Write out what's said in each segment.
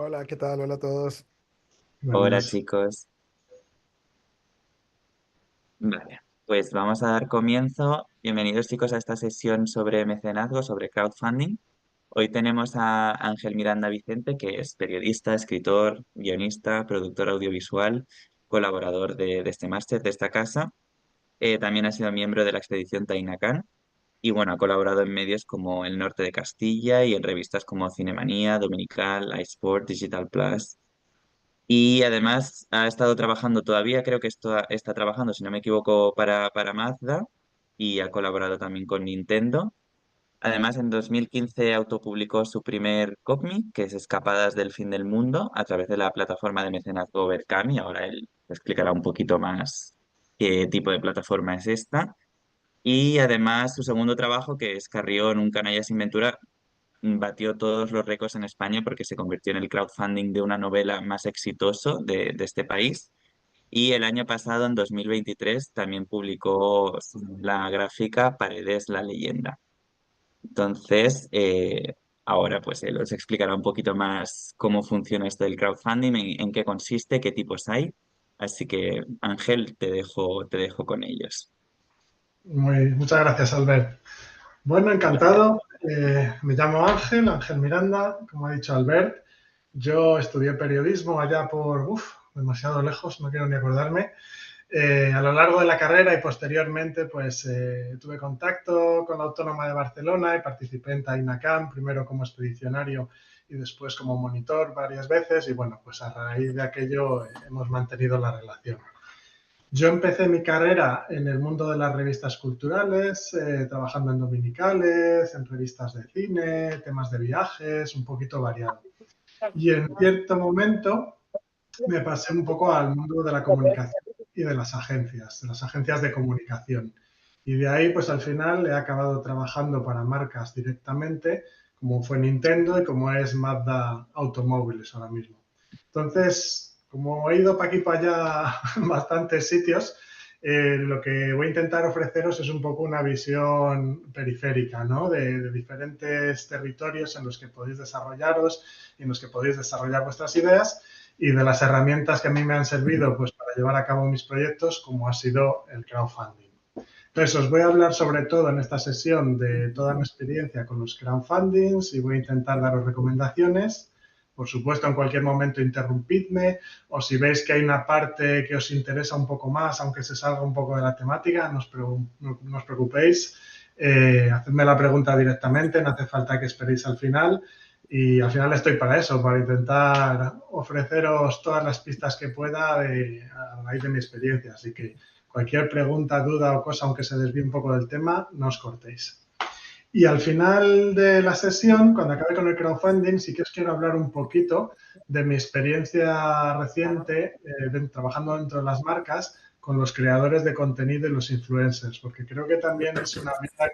Hola, ¿qué tal? Hola a todos. Hola Buenas. chicos. Vale, pues vamos a dar comienzo. Bienvenidos chicos a esta sesión sobre mecenazgo, sobre crowdfunding. Hoy tenemos a Ángel Miranda Vicente, que es periodista, escritor, guionista, productor audiovisual, colaborador de este máster, de esta casa. También ha sido miembro de la expedición Taina Khan y bueno, ha colaborado en medios como El Norte de Castilla y en revistas como Cinemanía, Dominical, iSport, Digital Plus. Y además ha estado trabajando todavía, creo que está trabajando, si no me equivoco, para Mazda y ha colaborado también con Nintendo. Además, en 2015 autopublicó su primer cómic, que es Escapadas del Fin del Mundo, a través de la plataforma de mecenazgo Berkami. Ahora él explicará un poquito más qué tipo de plataforma es esta. Y además su segundo trabajo, que es Carrión, un canalla sin ventura, batió todos los récords en España porque se convirtió en el crowdfunding de una novela más exitoso de este país. Y el año pasado, en 2023, también publicó la gráfica Paredes, la leyenda. Entonces, ahora pues él os explicará un poquito más cómo funciona esto del crowdfunding, en qué consiste, qué tipos hay. Así que, Ángel, te dejo con ellos. Muchas gracias, Albert. Bueno, Gracias. encantado. Me llamo Ángel Miranda, como ha dicho Albert. Yo estudié periodismo allá por, demasiado lejos, no quiero ni acordarme. A lo largo de la carrera y posteriormente, pues tuve contacto con la Autónoma de Barcelona y participé en Tainacam, primero como expedicionario y después como monitor varias veces. Y bueno, pues a raíz de aquello hemos mantenido la relación. Yo empecé mi carrera en el mundo de las revistas culturales, trabajando en dominicales, en revistas de cine, temas de viajes, un poquito variado. Y en cierto momento me pasé un poco al mundo de la comunicación y de las agencias de comunicación. Y de ahí, pues al final he acabado trabajando para marcas directamente, como fue Nintendo y como es Mazda Automóviles ahora mismo. Entonces, como he ido para aquí y para allá bastantes sitios, lo que voy a intentar ofreceros es un poco una visión periférica, ¿no? De diferentes territorios en los que podéis desarrollaros y en los que podéis desarrollar vuestras ideas y de las herramientas que a mí me han servido pues, para llevar a cabo mis proyectos, como ha sido el crowdfunding. Entonces, os voy a hablar sobre todo en esta sesión de toda mi experiencia con los crowdfundings y voy a intentar daros recomendaciones. Por supuesto, en cualquier momento interrumpidme o si veis que hay una parte que os interesa un poco más, aunque se salga un poco de la temática, no os preocupéis. Hacedme la pregunta directamente, no hace falta que esperéis al final. Y al final estoy para eso, para intentar ofreceros todas las pistas que pueda a raíz de mi experiencia. Así que cualquier pregunta, duda o cosa, aunque se desvíe un poco del tema, no os cortéis. Y al final de la sesión, cuando acabe con el crowdfunding, sí que os quiero hablar un poquito de mi experiencia reciente trabajando dentro de las marcas con los creadores de contenido y los influencers, porque creo que también es una vida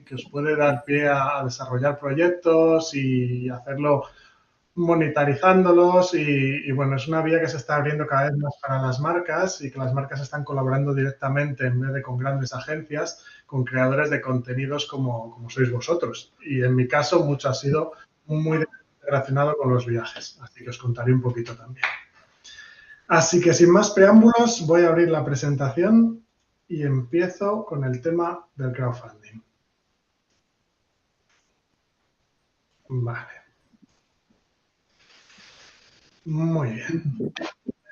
que os puede dar pie a desarrollar proyectos y hacerlo monetarizándolos bueno, es una vía que se está abriendo cada vez más para las marcas y que las marcas están colaborando directamente en vez de con grandes agencias, con creadores de contenidos como sois vosotros. Y en mi caso mucho ha sido muy relacionado con los viajes, así que os contaré un poquito también. Así que sin más preámbulos voy a abrir la presentación y empiezo con el tema del crowdfunding. Vale, muy bien.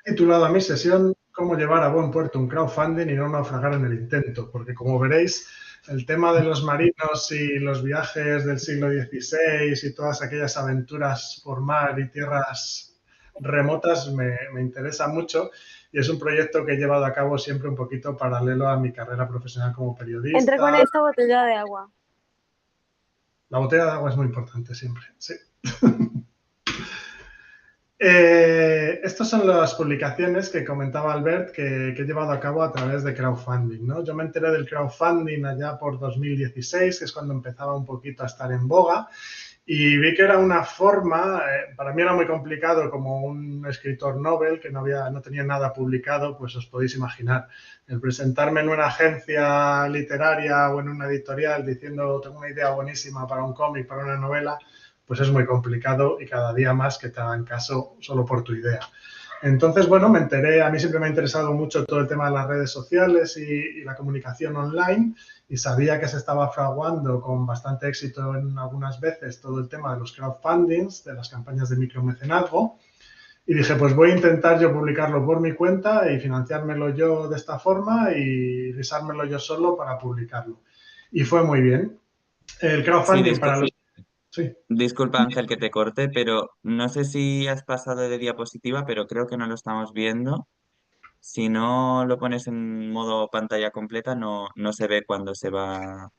He titulado a mi sesión Cómo llevar a buen puerto un crowdfunding y no naufragar en el intento, porque como veréis, el tema de los marinos y los viajes del siglo XVI y todas aquellas aventuras por mar y tierras remotas me interesa mucho y es un proyecto que he llevado a cabo siempre un poquito paralelo a mi carrera profesional como Entra con periodista. esta botella de agua. La botella de agua es muy importante siempre, sí. Estas son las publicaciones que comentaba Albert que he llevado a cabo a través de crowdfunding, ¿no? Yo me enteré del crowdfunding allá por 2016, que es cuando empezaba un poquito a estar en boga, y vi que era una forma, para mí era muy complicado como un escritor novel que no tenía nada publicado, pues os podéis imaginar, el presentarme en una agencia literaria o en una editorial diciendo tengo una idea buenísima para un cómic, para una novela, pues es muy complicado y cada día más que te hagan caso solo por tu idea. Entonces, bueno, me enteré, a mí siempre me ha interesado mucho todo el tema de las redes sociales y la comunicación online y sabía que se estaba fraguando con bastante éxito en algunas veces todo el tema de los crowdfundings, de las campañas de micromecenazgo. Y dije, pues voy a intentar yo publicarlo por mi cuenta y financiármelo yo de esta forma y risármelo yo solo para publicarlo. Y fue muy bien. El Sí, crowdfunding para los... Sí. disculpa Ángel que te corte, pero no sé si has pasado de diapositiva, pero creo que no lo estamos viendo. Si no lo pones en modo pantalla completa, no se ve cuando se va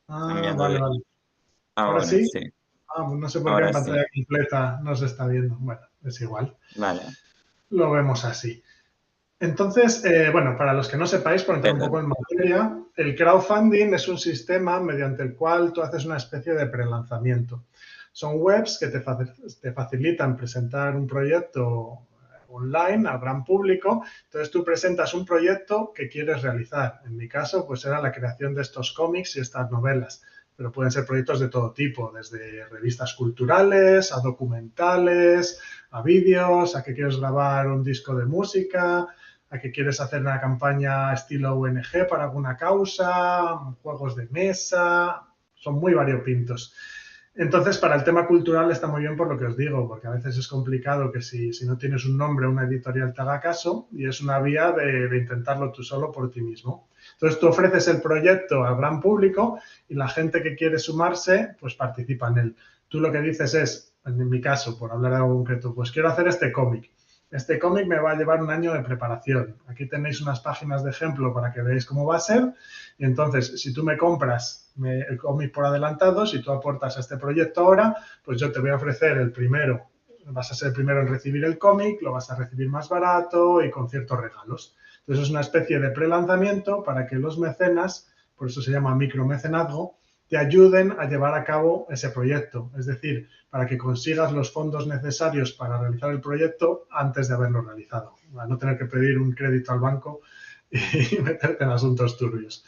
Ah, cambiando vale, de... vale. ¿Ahora Ahora, sí? sí, Ah, pues no sé por qué en ahora sí. pantalla completa no se está viendo. Bueno, es igual. Vale, Lo vemos así. Entonces, bueno, para los que no sepáis, por entrar un poco perdón. en materia, el crowdfunding es un sistema mediante el cual tú haces una especie de prelanzamiento. Son webs que te facilitan presentar un proyecto online al gran público. Entonces tú presentas un proyecto que quieres realizar. En mi caso, pues era la creación de estos cómics y estas novelas, pero pueden ser proyectos de todo tipo, desde revistas culturales a documentales, a vídeos, a que quieres grabar un disco de música, a que quieres hacer una campaña estilo ONG para alguna causa, juegos de mesa, son muy variopintos. Entonces, para el tema cultural está muy bien por lo que os digo, porque a veces es complicado que si no tienes un nombre, una editorial te haga caso y es una vía de intentarlo tú solo por ti mismo. Entonces, tú ofreces el proyecto al gran público y la gente que quiere sumarse, pues participa en él. Tú lo que dices es, en mi caso, por hablar de algo concreto, pues quiero hacer este cómic. Este cómic me va a llevar un año de preparación. Aquí tenéis unas páginas de ejemplo para que veáis cómo va a ser. Y entonces, si tú me compras el cómic por adelantado, si tú aportas a este proyecto ahora, pues yo te voy a ofrecer el primero. Vas a ser el primero en recibir el cómic, lo vas a recibir más barato y con ciertos regalos. Entonces, es una especie de prelanzamiento para que los mecenas, por eso se llama micromecenazgo, te ayuden a llevar a cabo ese proyecto. Es decir, para que consigas los fondos necesarios para realizar el proyecto antes de haberlo realizado, para no tener que pedir un crédito al banco y meterte en asuntos turbios.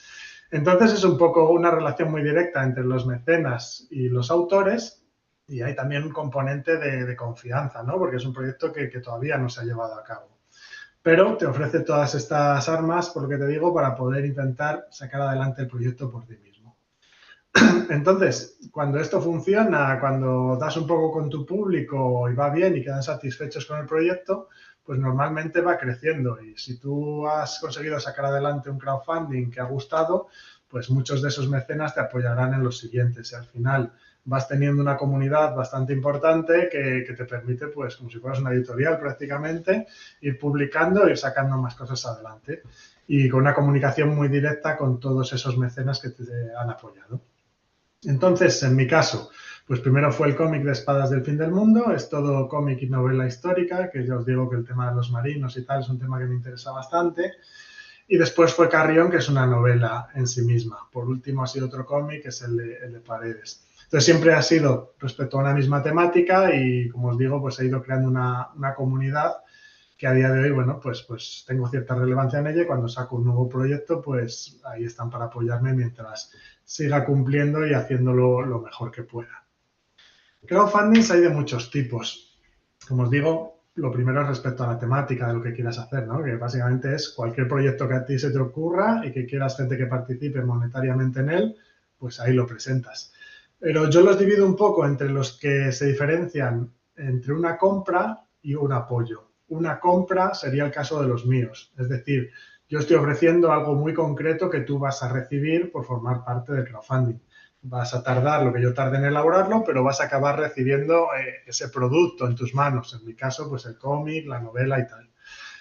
Entonces es un poco una relación muy directa entre los mecenas y los autores y hay también un componente de confianza, ¿no? Porque es un proyecto que todavía no se ha llevado a cabo. Pero te ofrece todas estas armas, por lo que te digo, para poder intentar sacar adelante el proyecto por ti mismo. Entonces, cuando esto funciona, cuando das un poco con tu público y va bien y quedan satisfechos con el proyecto, pues normalmente va creciendo. Y si tú has conseguido sacar adelante un crowdfunding que ha gustado, pues muchos de esos mecenas te apoyarán en los siguientes. Y al final vas teniendo una comunidad bastante importante que te permite, pues como si fueras una editorial prácticamente, ir publicando, ir sacando más cosas adelante. Y con una comunicación muy directa con todos esos mecenas que te han apoyado. Entonces, en mi caso, pues primero fue el cómic de Espadas del Fin del Mundo, es todo cómic y novela histórica, que ya os digo que el tema de los marinos y tal es un tema que me interesa bastante. Y después fue Carrión, que es una novela en sí misma. Por último ha sido otro cómic, que es el de Paredes. Entonces siempre ha sido respecto a una misma temática y, como os digo, pues he ido creando una comunidad que a día de hoy, bueno, pues tengo cierta relevancia en ella y cuando saco un nuevo proyecto, pues ahí están para apoyarme mientras siga cumpliendo y haciéndolo lo mejor que pueda. Crowdfunding hay de muchos tipos. Como os digo, lo primero es respecto a la temática de lo que quieras hacer, ¿no? Que básicamente es cualquier proyecto que a ti se te ocurra y que quieras gente que participe monetariamente en él, pues ahí lo presentas. Pero yo los divido un poco entre los que se diferencian entre una compra y un apoyo. Una compra sería el caso de los míos, es decir, yo estoy ofreciendo algo muy concreto que tú vas a recibir por formar parte del crowdfunding. Vas a tardar lo que yo tarde en elaborarlo, pero vas a acabar recibiendo ese producto en tus manos. En mi caso, pues el cómic, la novela y tal.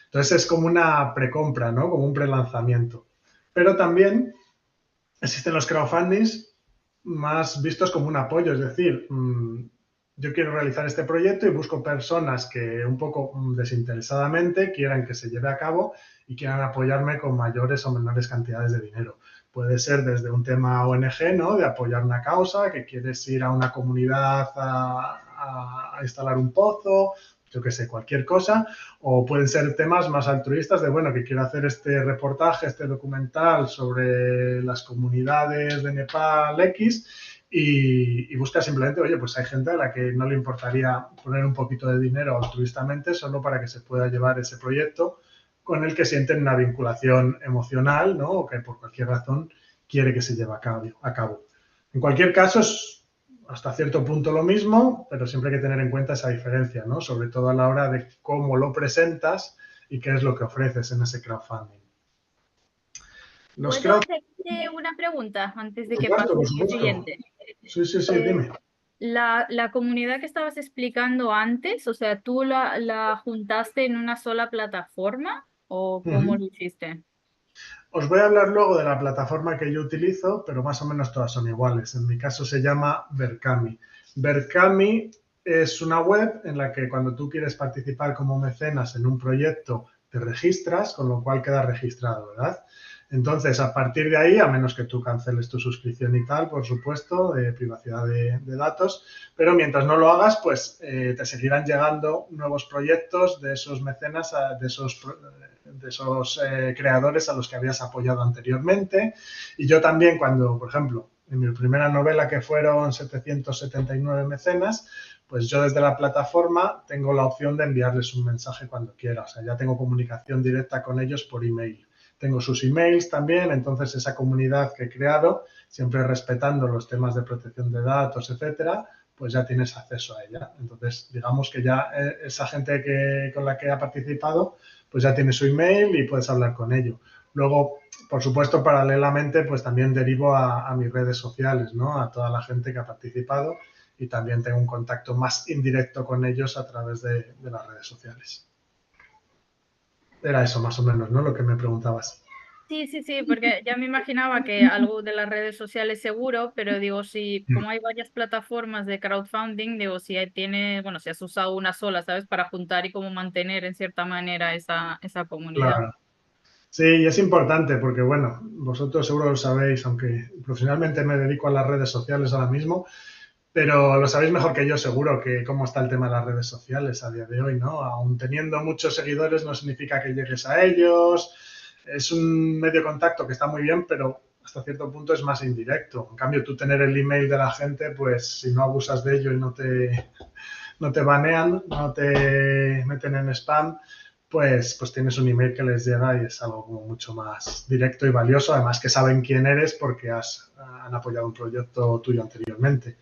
Entonces es como una precompra, ¿no? Como un prelanzamiento. Pero también existen los crowdfundings más vistos como un apoyo, es decir, yo quiero realizar este proyecto y busco personas que un poco desinteresadamente quieran que se lleve a cabo y quieran apoyarme con mayores o menores cantidades de dinero. Puede ser desde un tema ONG, ¿no? De apoyar una causa, que quieres ir a una comunidad a instalar un pozo, yo qué sé, cualquier cosa, o pueden ser temas más altruistas de, bueno, que quiero hacer este reportaje, este documental sobre las comunidades de Nepal X y busca simplemente, oye, pues hay gente a la que no le importaría poner un poquito de dinero altruistamente solo para que se pueda llevar ese proyecto con el que sienten una vinculación emocional, ¿no? O que por cualquier razón quiere que se lleve a cabo. En cualquier caso, es hasta cierto punto lo mismo, pero siempre hay que tener en cuenta esa diferencia, ¿no? Sobre todo a la hora de cómo lo presentas y qué es lo que ofreces en ese crowdfunding. Los ¿Puedo crowd... hacerte una pregunta antes de Por que supuesto, pase por al supuesto. siguiente? Sí, sí, sí, Eh, dime. la comunidad que estabas explicando antes, o sea, ¿tú la juntaste en una sola plataforma o cómo Uh-huh. lo hiciste? Os voy a hablar luego de la plataforma que yo utilizo, pero más o menos todas son iguales. En mi caso se llama Berkami. Berkami es una web en la que cuando tú quieres participar como mecenas en un proyecto te registras, con lo cual quedas registrado, ¿verdad? Entonces, a partir de ahí, a menos que tú canceles tu suscripción y tal, por supuesto, de privacidad de datos, pero mientras no lo hagas, pues te seguirán llegando nuevos proyectos de esos mecenas, de esos creadores a los que habías apoyado anteriormente. Y yo también cuando, por ejemplo, en mi primera novela que fueron 779 mecenas, pues yo desde la plataforma tengo la opción de enviarles un mensaje cuando quiera. O sea, ya tengo comunicación directa con ellos por email. Tengo sus emails también, entonces esa comunidad que he creado, siempre respetando los temas de protección de datos, etcétera, pues ya tienes acceso a ella. Entonces, digamos que ya esa gente con la que ha participado, pues ya tiene su email y puedes hablar con ellos. Luego, por supuesto, paralelamente, pues también derivo a mis redes sociales, ¿no? A toda la gente que ha participado y también tengo un contacto más indirecto con ellos a través de las redes sociales. Era eso más o menos, ¿no? Lo que me preguntabas. Sí, sí, sí, porque ya me imaginaba que algo de las redes sociales seguro, pero digo, si como hay varias plataformas de crowdfunding, digo, si tiene, bueno, si has usado una sola, ¿sabes? Para juntar y como mantener en cierta manera esa comunidad. Claro. Sí, y es importante porque, bueno, vosotros seguro lo sabéis, aunque profesionalmente me dedico a las redes sociales ahora mismo, pero lo sabéis mejor que yo seguro que cómo está el tema de las redes sociales a día de hoy, ¿no? Aún teniendo muchos seguidores no significa que llegues a ellos. Es un medio de contacto que está muy bien, pero hasta cierto punto es más indirecto. En cambio, tú tener el email de la gente, pues si no abusas de ello y no te banean, no te meten en spam, pues tienes un email que les llega y es algo como mucho más directo y valioso, además que saben quién eres porque han apoyado un proyecto tuyo anteriormente.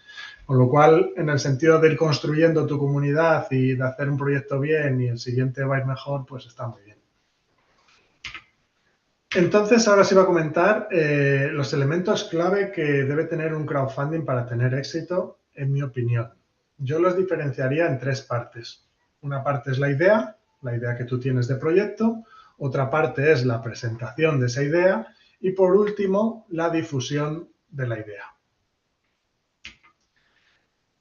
Con lo cual, en el sentido de ir construyendo tu comunidad y de hacer un proyecto bien y el siguiente va a ir mejor, pues está muy bien. Entonces, ahora sí va a comentar los elementos clave que debe tener un crowdfunding para tener éxito, en mi opinión. Yo los diferenciaría en tres partes. Una parte es la idea que tú tienes de proyecto. Otra parte es la presentación de esa idea. Y por último, la difusión de la idea.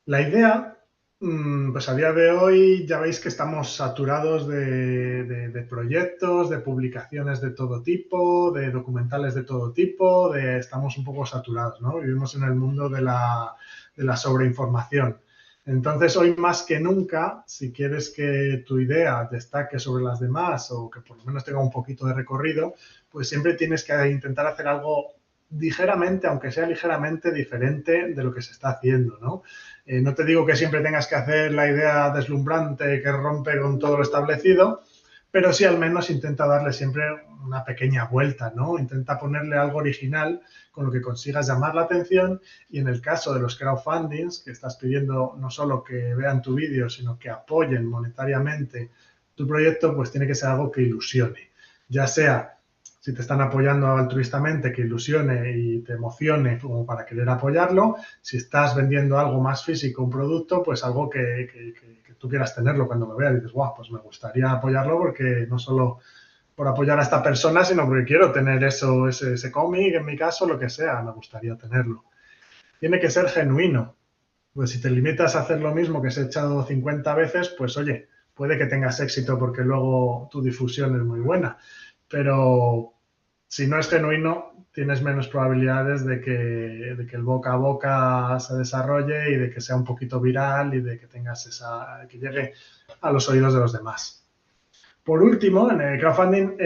La idea, pues a día de hoy ya veis que estamos saturados de proyectos, de publicaciones de todo tipo, de documentales de todo tipo, estamos un poco saturados, ¿no? Vivimos en el mundo de la sobreinformación. Entonces, hoy más que nunca, si quieres que tu idea destaque sobre las demás o que por lo menos tenga un poquito de recorrido, pues siempre tienes que intentar hacer algo ligeramente, aunque sea ligeramente diferente de lo que se está haciendo, ¿no? No te digo que siempre tengas que hacer la idea deslumbrante que rompe con todo lo establecido, pero sí al menos intenta darle siempre una pequeña vuelta, ¿no? Intenta ponerle algo original con lo que consigas llamar la atención y en el caso de los crowdfundings, que estás pidiendo no solo que vean tu vídeo, sino que apoyen monetariamente tu proyecto, pues tiene que ser algo que ilusione, ya sea si te están apoyando altruistamente, que ilusione y te emocione como para querer apoyarlo. Si estás vendiendo algo más físico, un producto, pues algo que tú quieras tenerlo cuando lo veas y dices, guau, pues me gustaría apoyarlo porque no solo por apoyar a esta persona, sino porque quiero tener eso, ese cómic, en mi caso, lo que sea, me gustaría tenerlo. Tiene que ser genuino. Pues si te limitas a hacer lo mismo que se ha echado 50 veces, pues oye, puede que tengas éxito porque luego tu difusión es muy buena. Pero si no es genuino, tienes menos probabilidades de que el boca a boca se desarrolle y de que sea un poquito viral y de que tengas que llegue a los oídos de los demás. Por último, en el crowdfunding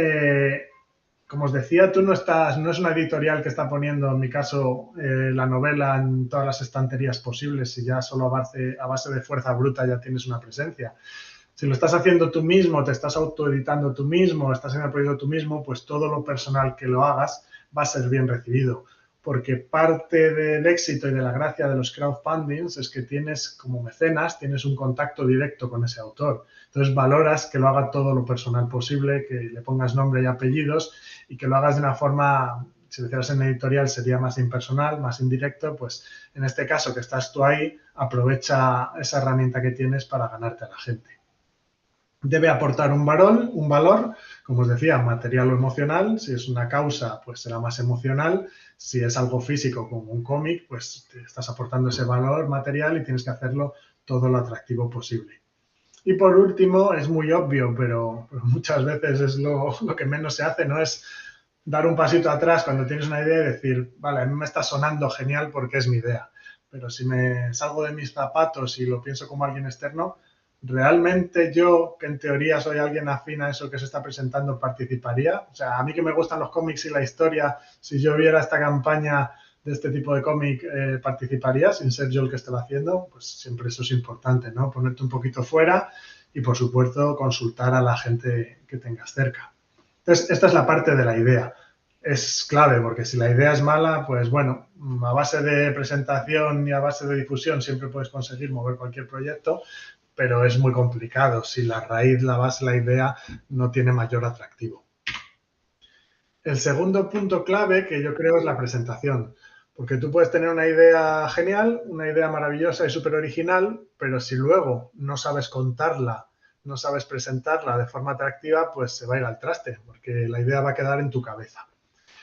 como os decía, no es una editorial que está poniendo, en mi caso, la novela en todas las estanterías posibles y ya solo a base de fuerza bruta ya tienes una presencia. Si lo estás haciendo tú mismo, te estás autoeditando tú mismo, estás en el proyecto tú mismo, pues todo lo personal que lo hagas va a ser bien recibido. Porque parte del éxito y de la gracia de los crowdfundings es que tienes, como mecenas, tienes un contacto directo con ese autor. Entonces valoras que lo haga todo lo personal posible, que le pongas nombre y apellidos y que lo hagas de una forma, si lo hicieras en editorial sería más impersonal, más indirecto, pues en este caso que estás tú ahí, aprovecha esa herramienta que tienes para ganarte a la gente. Debe aportar un valor, como os decía, material o emocional. Si es una causa, pues será más emocional. Si es algo físico, como un cómic, pues te estás aportando ese valor material y tienes que hacerlo todo lo atractivo posible. Y por último, es muy obvio, pero muchas veces es lo que menos se hace, ¿no? Es dar un pasito atrás cuando tienes una idea y decir, vale, a mí me está sonando genial porque es mi idea. Pero si me salgo de mis zapatos y lo pienso como alguien externo, ¿realmente yo, que en teoría soy alguien afín a eso que se está presentando, participaría? O sea, a mí que me gustan los cómics y la historia, si yo viera esta campaña de este tipo de cómic, participaría sin ser yo el que esté haciendo. Pues siempre eso es importante, ¿no? Ponerte un poquito fuera y, por supuesto, consultar a la gente que tengas cerca. Entonces, esta es la parte de la idea. Es clave porque si la idea es mala, pues bueno, a base de presentación y a base de difusión siempre puedes conseguir mover cualquier proyecto, pero es muy complicado si la raíz, la base, la idea no tiene mayor atractivo. El segundo punto clave que yo creo es la presentación, porque tú puedes tener una idea genial, una idea maravillosa y súper original, pero si luego no sabes contarla, no sabes presentarla de forma atractiva, pues se va a ir al traste, porque la idea va a quedar en tu cabeza.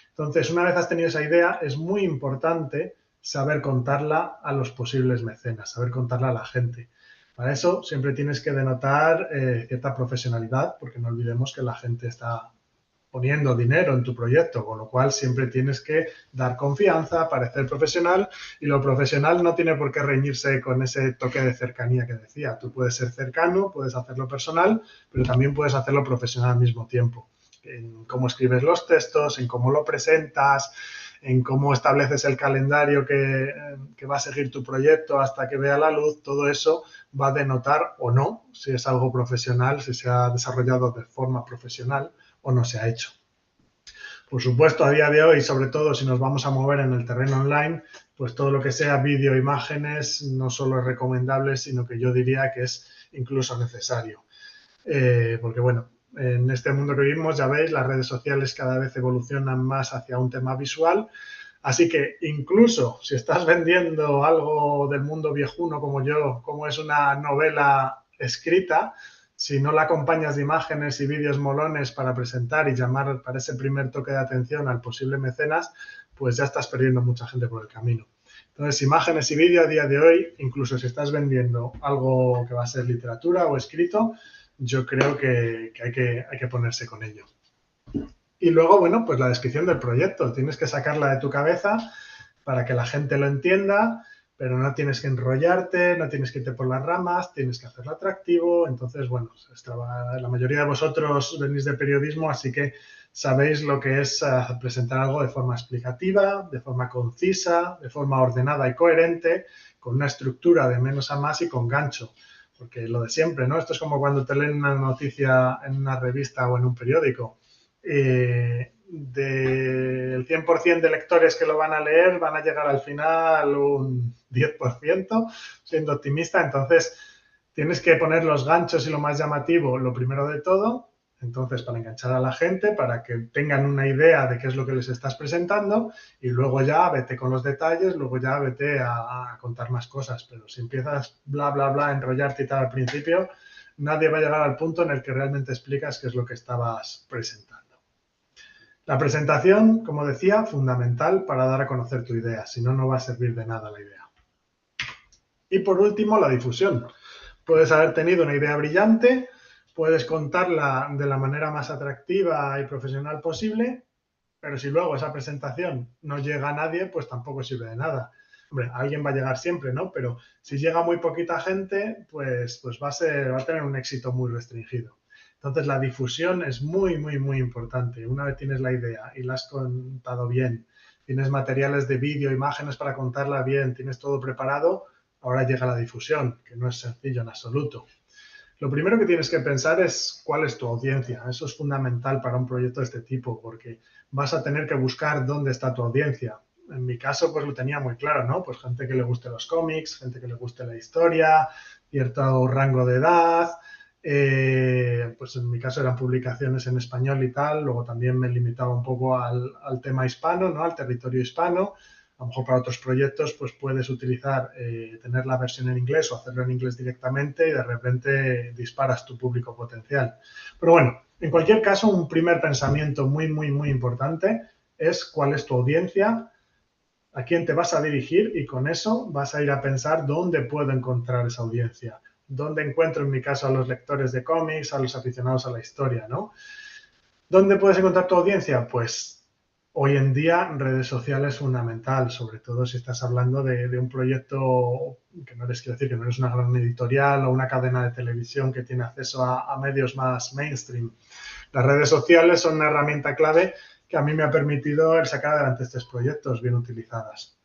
Entonces, una vez has tenido esa idea, es muy importante saber contarla a los posibles mecenas, saber contarla a la gente. Para eso siempre tienes que denotar cierta profesionalidad, porque no olvidemos que la gente está poniendo dinero en tu proyecto, con lo cual siempre tienes que dar confianza, parecer profesional, y lo profesional no tiene por qué reñirse con ese toque de cercanía que decía. Tú puedes ser cercano, puedes hacerlo personal, pero también puedes hacerlo profesional al mismo tiempo. En cómo escribes los textos, en cómo lo presentas, en cómo estableces el calendario que va a seguir tu proyecto hasta que vea la luz, todo eso va a denotar o no si es algo profesional, si se ha desarrollado de forma profesional o no se ha hecho. Por supuesto, a día de hoy, sobre todo si nos vamos a mover en el terreno online, pues todo lo que sea vídeo, imágenes, no solo es recomendable, sino que yo diría que es incluso necesario. Porque bueno, en este mundo que vivimos, ya veis, las redes sociales cada vez evolucionan más hacia un tema visual. Así que incluso si estás vendiendo algo del mundo viejuno como yo, como es una novela escrita, si no la acompañas de imágenes y vídeos molones para presentar y llamar para ese primer toque de atención al posible mecenas, pues ya estás perdiendo mucha gente por el camino. Entonces, imágenes y vídeo a día de hoy, incluso si estás vendiendo algo que va a ser literatura o escrito, yo creo que hay que ponerse con ello. Y luego, bueno, pues la descripción del proyecto. Tienes que sacarla de tu cabeza para que la gente lo entienda, pero no tienes que enrollarte, no tienes que irte por las ramas, tienes que hacerlo atractivo. Entonces, bueno, la mayoría de vosotros venís de periodismo, así que sabéis lo que es presentar algo de forma explicativa, de forma concisa, de forma ordenada y coherente, con una estructura de menos a más y con gancho. Porque lo de siempre, ¿no? Esto es como cuando te leen una noticia en una revista o en un periódico. Del 100% de lectores que lo van a leer, van a llegar al final un 10%, siendo optimista. Entonces, tienes que poner los ganchos y lo más llamativo, lo primero de todo. Entonces, para enganchar a la gente, para que tengan una idea de qué es lo que les estás presentando, y luego ya vete con los detalles, luego ya vete a contar más cosas. Pero si empiezas bla, bla, bla, enrollarte y tal al principio, nadie va a llegar al punto en el que realmente explicas qué es lo que estabas presentando. La presentación, como decía, fundamental para dar a conocer tu idea, si no, no va a servir de nada la idea. Y por último, la difusión. Puedes haber tenido una idea brillante, puedes contarla de la manera más atractiva y profesional posible, pero si luego esa presentación no llega a nadie, pues tampoco sirve de nada. Hombre, alguien va a llegar siempre, ¿no? Pero si llega muy poquita gente, pues va a tener un éxito muy restringido. Entonces, la difusión es muy, muy, muy importante. Una vez tienes la idea y la has contado bien, tienes materiales de vídeo, imágenes para contarla bien, tienes todo preparado, ahora llega la difusión, que no es sencillo en absoluto. Lo primero que tienes que pensar es cuál es tu audiencia. Eso es fundamental para un proyecto de este tipo, porque vas a tener que buscar dónde está tu audiencia. En mi caso, pues lo tenía muy claro, ¿no? Pues gente que le guste los cómics, gente que le guste la historia, cierto rango de edad. Pues en mi caso eran publicaciones en español y tal. Luego también me limitaba un poco al tema hispano, ¿no? Al territorio hispano. A lo mejor para otros proyectos pues puedes utilizar, tener la versión en inglés o hacerlo en inglés directamente y de repente disparas tu público potencial. Pero bueno, en cualquier caso, un primer pensamiento muy, muy, muy importante es cuál es tu audiencia, a quién te vas a dirigir y con eso vas a ir a pensar dónde puedo encontrar esa audiencia. ¿Dónde encuentro, en mi caso, a los lectores de cómics, a los aficionados a la historia, ¿no? ¿Dónde puedes encontrar tu audiencia? Pues hoy en día redes sociales es fundamental, sobre todo si estás hablando de un proyecto que no les quiero decir que no eres una gran editorial o una cadena de televisión que tiene acceso a medios más mainstream. Las redes sociales son una herramienta clave que a mí me ha permitido el sacar adelante estos proyectos bien utilizadas.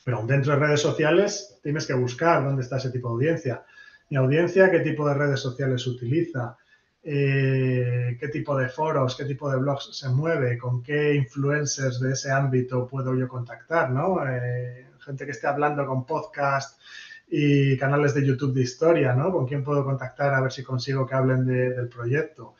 Pero aún dentro de redes sociales tienes que buscar dónde está ese tipo de audiencia. Mi audiencia, qué tipo de redes sociales utiliza, qué tipo de foros, qué tipo de blogs se mueve, con qué influencers de ese ámbito puedo yo contactar, ¿no? Gente que esté hablando con podcast y canales de YouTube de historia, ¿no? ¿Con quién puedo contactar a ver si consigo que hablen del proyecto?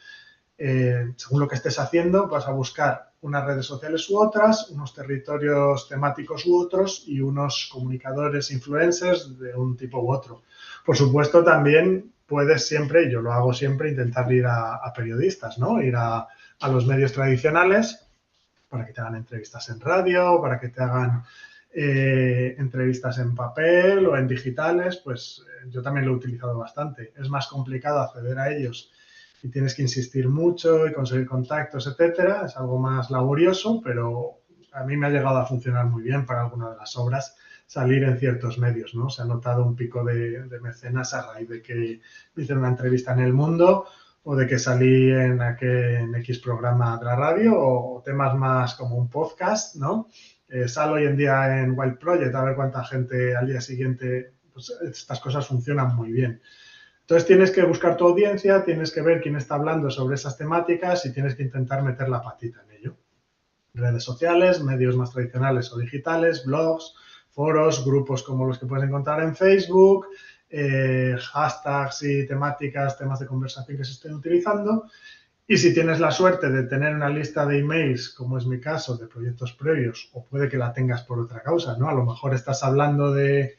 Según lo que estés haciendo, vas a buscar unas redes sociales u otras, unos territorios temáticos u otros y unos comunicadores, influencers de un tipo u otro. Por supuesto, también puedes siempre, y yo lo hago siempre, intentar ir a periodistas, ¿no? Ir a los medios tradicionales para que te hagan entrevistas en radio, para que te hagan entrevistas en papel o en digitales, pues yo también lo he utilizado bastante. Es más complicado acceder a ellos y tienes que insistir mucho y conseguir contactos, etcétera. Es algo más laborioso, pero a mí me ha llegado a funcionar muy bien para alguna de las obras salir en ciertos medios, ¿no? Se ha notado un pico de mecenas a raíz de que me hicieron una entrevista en El Mundo o de que salí en X programa de la radio o temas más como un podcast, ¿no? Salo hoy en día en Wild Project a ver cuánta gente al día siguiente, pues estas cosas funcionan muy bien. Entonces tienes que buscar tu audiencia, tienes que ver quién está hablando sobre esas temáticas y tienes que intentar meter la patita en ello. Redes sociales, medios más tradicionales o digitales, blogs, foros, grupos como los que puedes encontrar en Facebook, hashtags y temáticas, temas de conversación que se estén utilizando. Y si tienes la suerte de tener una lista de emails, como es mi caso, de proyectos previos, o puede que la tengas por otra causa, ¿no? A lo mejor estás hablando de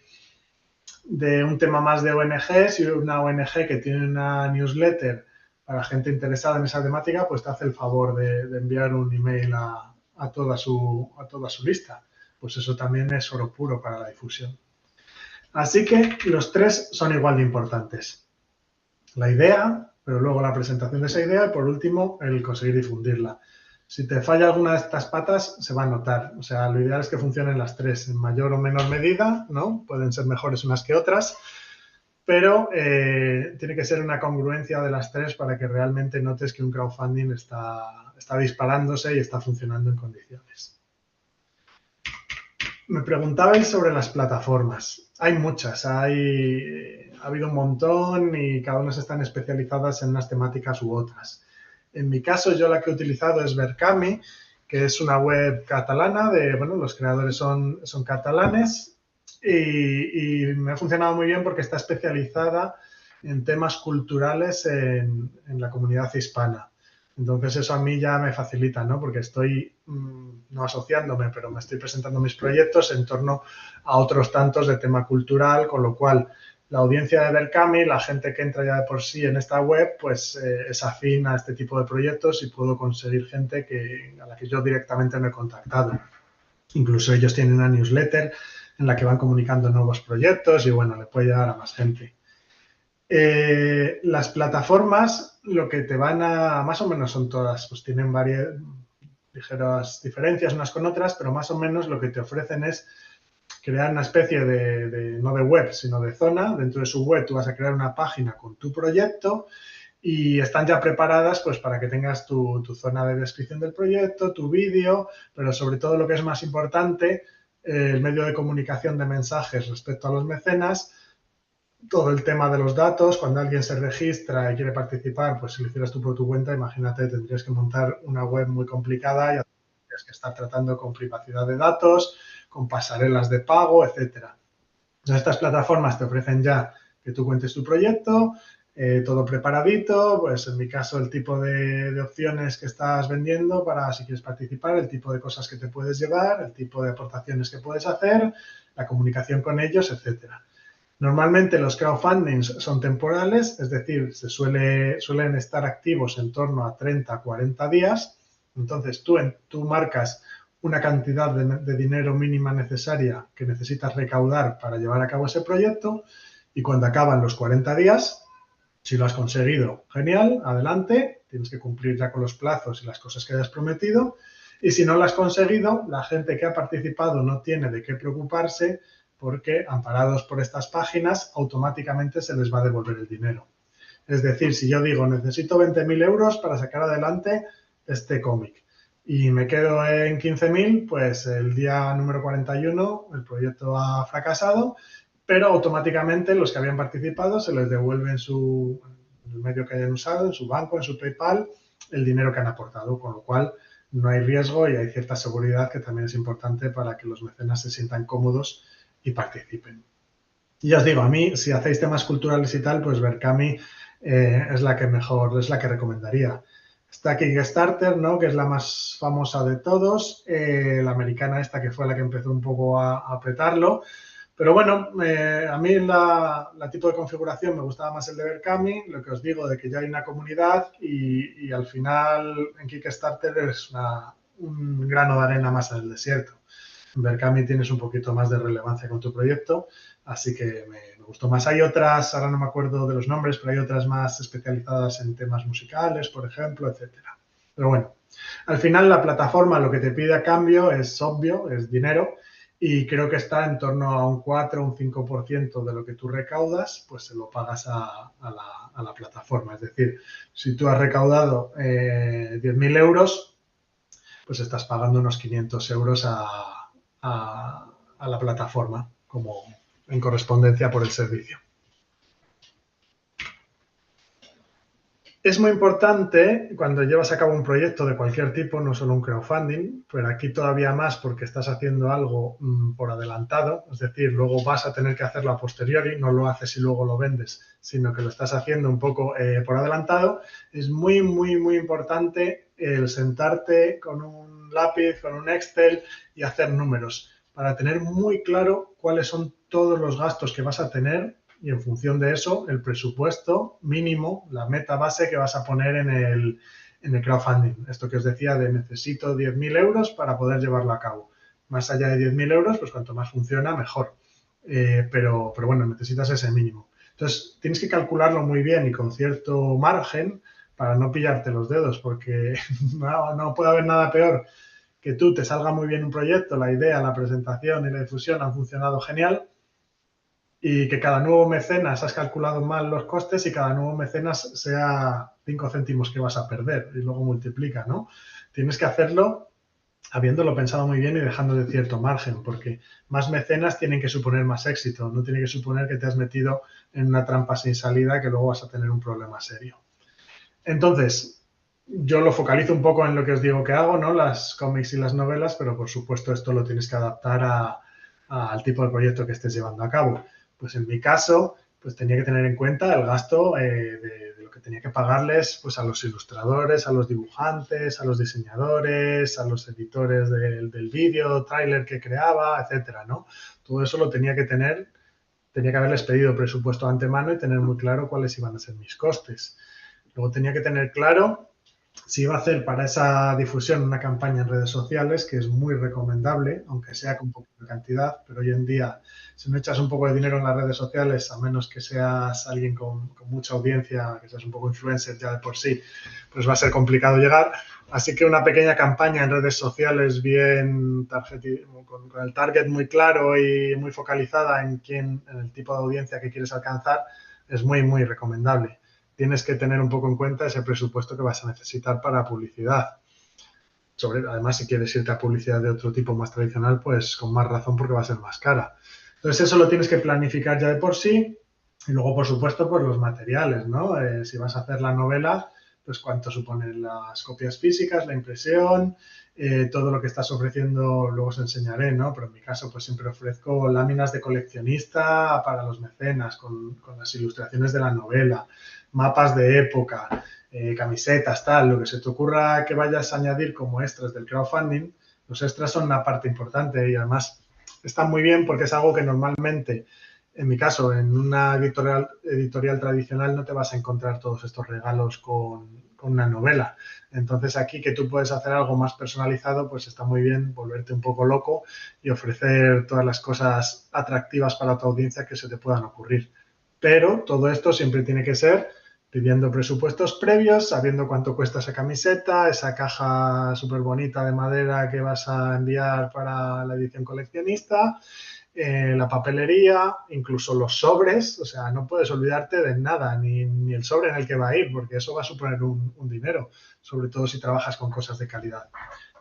un tema más de ONGs y una ONG que tiene una newsletter para gente interesada en esa temática, pues te hace el favor de enviar un email a toda su lista. Pues eso también es oro puro para la difusión. Así que los tres son igual de importantes. La idea, pero luego la presentación de esa idea y por último el conseguir difundirla. Si te falla alguna de estas patas, se va a notar. O sea, lo ideal es que funcionen las tres en mayor o menor medida, ¿no? Pueden ser mejores unas que otras, pero tiene que ser una congruencia de las tres para que realmente notes que un crowdfunding está disparándose y está funcionando en condiciones. Me preguntabais sobre las plataformas. Hay muchas, ha habido un montón y cada una están especializadas en unas temáticas u otras. En mi caso, yo la que he utilizado es Verkami, que es una web catalana, los creadores son catalanes y me ha funcionado muy bien porque está especializada en temas culturales en la comunidad hispana. Entonces eso a mí ya me facilita, ¿no? Porque estoy no asociándome, pero me estoy presentando mis proyectos en torno a otros tantos de tema cultural, con lo cual la audiencia de Verkami, la gente que entra ya de por sí en esta web, pues es afín a este tipo de proyectos y puedo conseguir gente a la que yo directamente me he contactado. Incluso ellos tienen una newsletter en la que van comunicando nuevos proyectos y bueno, le puede llegar a más gente. Las plataformas, lo que te van a, más o menos son todas, pues tienen varias ligeras diferencias unas con otras, pero más o menos lo que te ofrecen es crear una especie no de web, sino de zona. Dentro de su web tú vas a crear una página con tu proyecto y están ya preparadas pues para que tengas tu zona de descripción del proyecto, tu vídeo, pero sobre todo lo que es más importante, el medio de comunicación de mensajes respecto a los mecenas, todo el tema de los datos, cuando alguien se registra y quiere participar, pues si lo hicieras tú por tu cuenta, imagínate, tendrías que montar una web muy complicada y tendrías que estar tratando con privacidad de datos, con pasarelas de pago, etcétera. Entonces, estas plataformas te ofrecen ya que tú cuentes tu proyecto, todo preparadito, pues en mi caso el tipo de opciones que estás vendiendo para si quieres participar, el tipo de cosas que te puedes llevar, el tipo de aportaciones que puedes hacer, la comunicación con ellos, etcétera. Normalmente los crowdfundings son temporales, es decir, suelen estar activos en torno a 30 a 40 días. Entonces, tú marcas una cantidad de dinero mínima necesaria que necesitas recaudar para llevar a cabo ese proyecto y cuando acaban los 40 días, si lo has conseguido, genial, adelante, tienes que cumplir ya con los plazos y las cosas que hayas prometido y si no lo has conseguido, la gente que ha participado no tiene de qué preocuparse porque, amparados por estas páginas, automáticamente se les va a devolver el dinero. Es decir, si yo digo, necesito 20.000 euros para sacar adelante este cómic y me quedo en 15.000, pues el día número 41 el proyecto ha fracasado, pero automáticamente los que habían participado se les devuelve en el medio que hayan usado, en su banco, en su PayPal, el dinero que han aportado, con lo cual no hay riesgo y hay cierta seguridad que también es importante para que los mecenas se sientan cómodos y participen. Y ya os digo, a mí, si hacéis temas culturales y tal, pues Berkami es la que mejor, es la que recomendaría. Está Kickstarter, ¿no? Que es la más famosa de todos, la americana esta que fue la que empezó un poco a apretarlo. Pero bueno, a mí la tipo de configuración me gustaba más el de Berkami, lo que os digo de que ya hay una comunidad y al final en Kickstarter es un grano de arena más en el desierto. En Berkami tienes un poquito más de relevancia con tu proyecto, así que me gustó más. Hay otras, ahora no me acuerdo de los nombres, pero hay otras más especializadas en temas musicales, por ejemplo, etcétera. Pero bueno, al final la plataforma lo que te pide a cambio es obvio, es dinero, y creo que está en torno a un 4 o un 5% de lo que tú recaudas, pues se lo pagas a la plataforma. Es decir, si tú has recaudado 10.000 euros, pues estás pagando unos 500 euros a la plataforma como en correspondencia por el servicio. Es muy importante cuando llevas a cabo un proyecto de cualquier tipo, no solo un crowdfunding, pero aquí todavía más porque estás haciendo algo por adelantado, es decir, luego vas a tener que hacerlo a posteriori, no lo haces y luego lo vendes, sino que lo estás haciendo un poco por adelantado. Es muy, muy, muy importante el sentarte con un lápiz, con un Excel y hacer números para tener muy claro cuáles son todos los gastos que vas a tener y en función de eso, el presupuesto mínimo, la meta base que vas a poner en el crowdfunding. Esto que os decía de necesito 10.000 euros para poder llevarlo a cabo. Más allá de 10.000 euros, pues cuanto más funciona, mejor. Pero bueno, necesitas ese mínimo. Entonces, tienes que calcularlo muy bien y con cierto margen para no pillarte los dedos, porque no puede haber nada peor que tú te salga muy bien un proyecto, la idea, la presentación y la difusión han funcionado genial, y que cada nuevo mecenas has calculado mal los costes y cada nuevo mecenas sea 5 céntimos que vas a perder y luego multiplica, ¿no? Tienes que hacerlo habiéndolo pensado muy bien y dejando de cierto margen, porque más mecenas tienen que suponer más éxito, no tiene que suponer que te has metido en una trampa sin salida que luego vas a tener un problema serio. Entonces, yo lo focalizo un poco en lo que os digo que hago, ¿no? Las cómics y las novelas, pero por supuesto esto lo tienes que adaptar al tipo de proyecto que estés llevando a cabo. Pues en mi caso, pues tenía que tener en cuenta el gasto de lo que tenía que pagarles pues a los ilustradores, a los dibujantes, a los diseñadores, a los editores del vídeo, tráiler que creaba, etcétera, ¿no? Todo eso lo tenía que haberles pedido presupuesto de antemano y tener muy claro cuáles iban a ser mis costes. Luego tenía que tener claro si iba a hacer para esa difusión una campaña en redes sociales, que es muy recomendable, aunque sea con poquita cantidad, pero hoy en día, si no echas un poco de dinero en las redes sociales, a menos que seas alguien con mucha audiencia, que seas un poco influencer ya de por sí, pues va a ser complicado llegar. Así que una pequeña campaña en redes sociales bien con el target muy claro y muy focalizada en el tipo de audiencia que quieres alcanzar, es muy, muy recomendable. tienes que tener un poco en cuenta ese presupuesto que vas a necesitar para publicidad. Además, si quieres irte a publicidad de otro tipo más tradicional, pues con más razón porque va a ser más cara. Entonces, eso lo tienes que planificar ya de por sí. Y luego, por supuesto, pues los materiales, ¿no? Si vas a hacer la novela, pues cuánto suponen las copias físicas, la impresión, todo lo que estás ofreciendo, luego os enseñaré, ¿no? Pero en mi caso, pues siempre ofrezco láminas de coleccionista para los mecenas, con las ilustraciones de la novela, mapas de época, camisetas, tal, lo que se te ocurra que vayas a añadir como extras del crowdfunding. Los extras son una parte importante y además están muy bien porque es algo que normalmente, en mi caso, en una editorial tradicional no te vas a encontrar todos estos regalos con una novela. Entonces aquí que tú puedes hacer algo más personalizado, pues está muy bien volverte un poco loco y ofrecer todas las cosas atractivas para tu audiencia que se te puedan ocurrir. Pero todo esto siempre tiene que ser pidiendo presupuestos previos, sabiendo cuánto cuesta esa camiseta, esa caja súper bonita de madera que vas a enviar para la edición coleccionista, la papelería, incluso los sobres. O sea, no puedes olvidarte de nada, ni el sobre en el que va a ir, porque eso va a suponer un dinero, sobre todo si trabajas con cosas de calidad.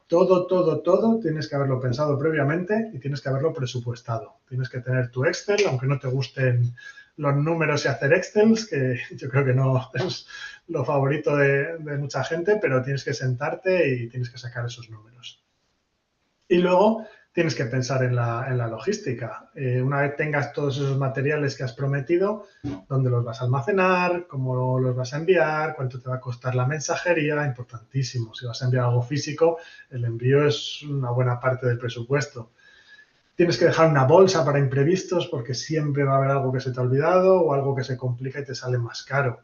Todo tienes que haberlo pensado previamente y tienes que haberlo presupuestado. Tienes que tener tu Excel, aunque no te gusten los números y hacer Excels, que yo creo que no es lo favorito de mucha gente, pero tienes que sentarte y tienes que sacar esos números. Y luego tienes que pensar en la logística. Una vez tengas todos esos materiales que has prometido, dónde los vas a almacenar, cómo los vas a enviar, cuánto te va a costar la mensajería, importantísimo. Si vas a enviar algo físico, el envío es una buena parte del presupuesto. Tienes que dejar una bolsa para imprevistos porque siempre va a haber algo que se te ha olvidado o algo que se complica y te sale más caro.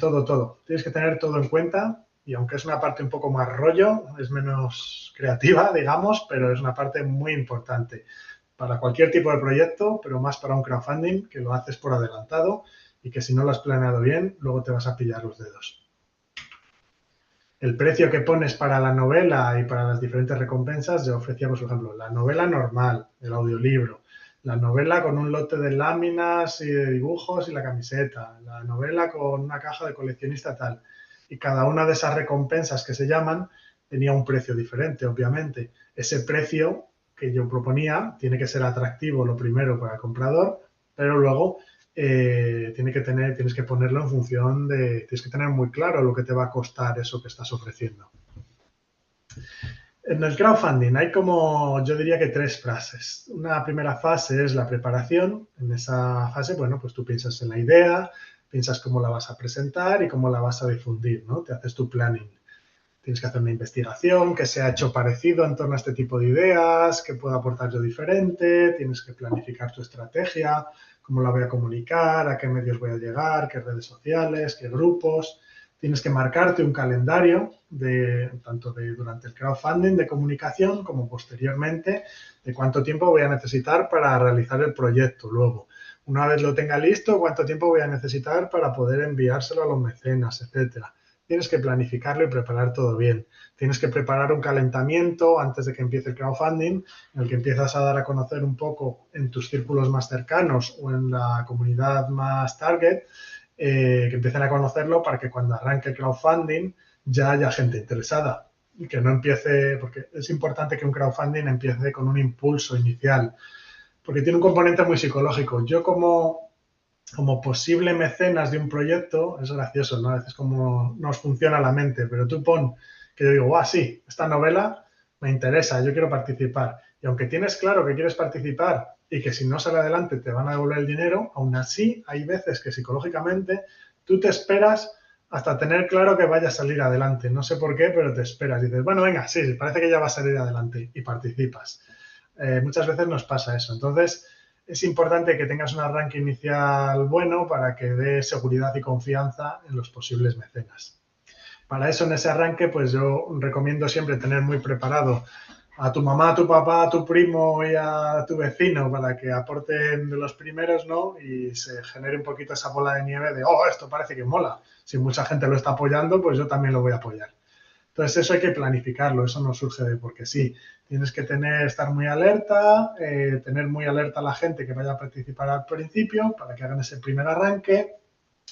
Todo. Tienes que tener todo en cuenta y aunque es una parte un poco más rollo, es menos creativa, digamos, pero es una parte muy importante para cualquier tipo de proyecto, pero más para un crowdfunding que lo haces por adelantado y que si no lo has planeado bien, luego te vas a pillar los dedos. El precio que pones para la novela y para las diferentes recompensas, yo ofrecía, por ejemplo, la novela normal, el audiolibro, la novela con un lote de láminas y de dibujos y la camiseta, la novela con una caja de coleccionista tal. Y cada una de esas recompensas que se llaman tenía un precio diferente, obviamente. Ese precio que yo proponía tiene que ser atractivo lo primero para el comprador, pero luego tienes que ponerlo en función tienes que tener muy claro lo que te va a costar eso que estás ofreciendo. En el crowdfunding hay yo diría que 3 fases. Una primera fase es la preparación. En esa fase, bueno, pues tú piensas en la idea, piensas cómo la vas a presentar y cómo la vas a difundir, ¿no? Te haces tu planning. Tienes que hacer una investigación que se ha hecho parecido en torno a este tipo de ideas, que pueda aportar yo diferente, tienes que planificar tu estrategia, cómo la voy a comunicar, a qué medios voy a llegar, qué redes sociales, qué grupos. Tienes que marcarte un calendario tanto durante el crowdfunding de comunicación como posteriormente de cuánto tiempo voy a necesitar para realizar el proyecto luego. Una vez lo tenga listo, cuánto tiempo voy a necesitar para poder enviárselo a los mecenas, etcétera. Tienes que planificarlo y preparar todo bien. Tienes que preparar un calentamiento antes de que empiece el crowdfunding, en el que empiezas a dar a conocer un poco en tus círculos más cercanos o en la comunidad más target, que empiecen a conocerlo para que cuando arranque el crowdfunding ya haya gente interesada y que no empiece, porque es importante que un crowdfunding empiece con un impulso inicial, porque tiene un componente muy psicológico. Yo como posible mecenas de un proyecto, es gracioso, ¿no? A veces como nos funciona la mente, pero tú pon que yo digo, sí, esta novela me interesa, yo quiero participar. Y aunque tienes claro que quieres participar y que si no sale adelante te van a devolver el dinero, aún así hay veces que psicológicamente tú te esperas hasta tener claro que vaya a salir adelante. No sé por qué, pero te esperas. Dices, bueno, venga, sí, parece que ya va a salir adelante y participas. Muchas veces nos pasa eso. Entonces, es importante que tengas un arranque inicial bueno para que dé seguridad y confianza en los posibles mecenas. Para eso, en ese arranque, pues yo recomiendo siempre tener muy preparado a tu mamá, a tu papá, a tu primo y a tu vecino para que aporten de los primeros, ¿no? Y se genere un poquito esa bola de nieve de, esto parece que mola. Si mucha gente lo está apoyando, pues yo también lo voy a apoyar. Entonces, eso hay que planificarlo, eso no surge de porque sí. Tienes que estar muy alerta, tener muy alerta a la gente que vaya a participar al principio para que hagan ese primer arranque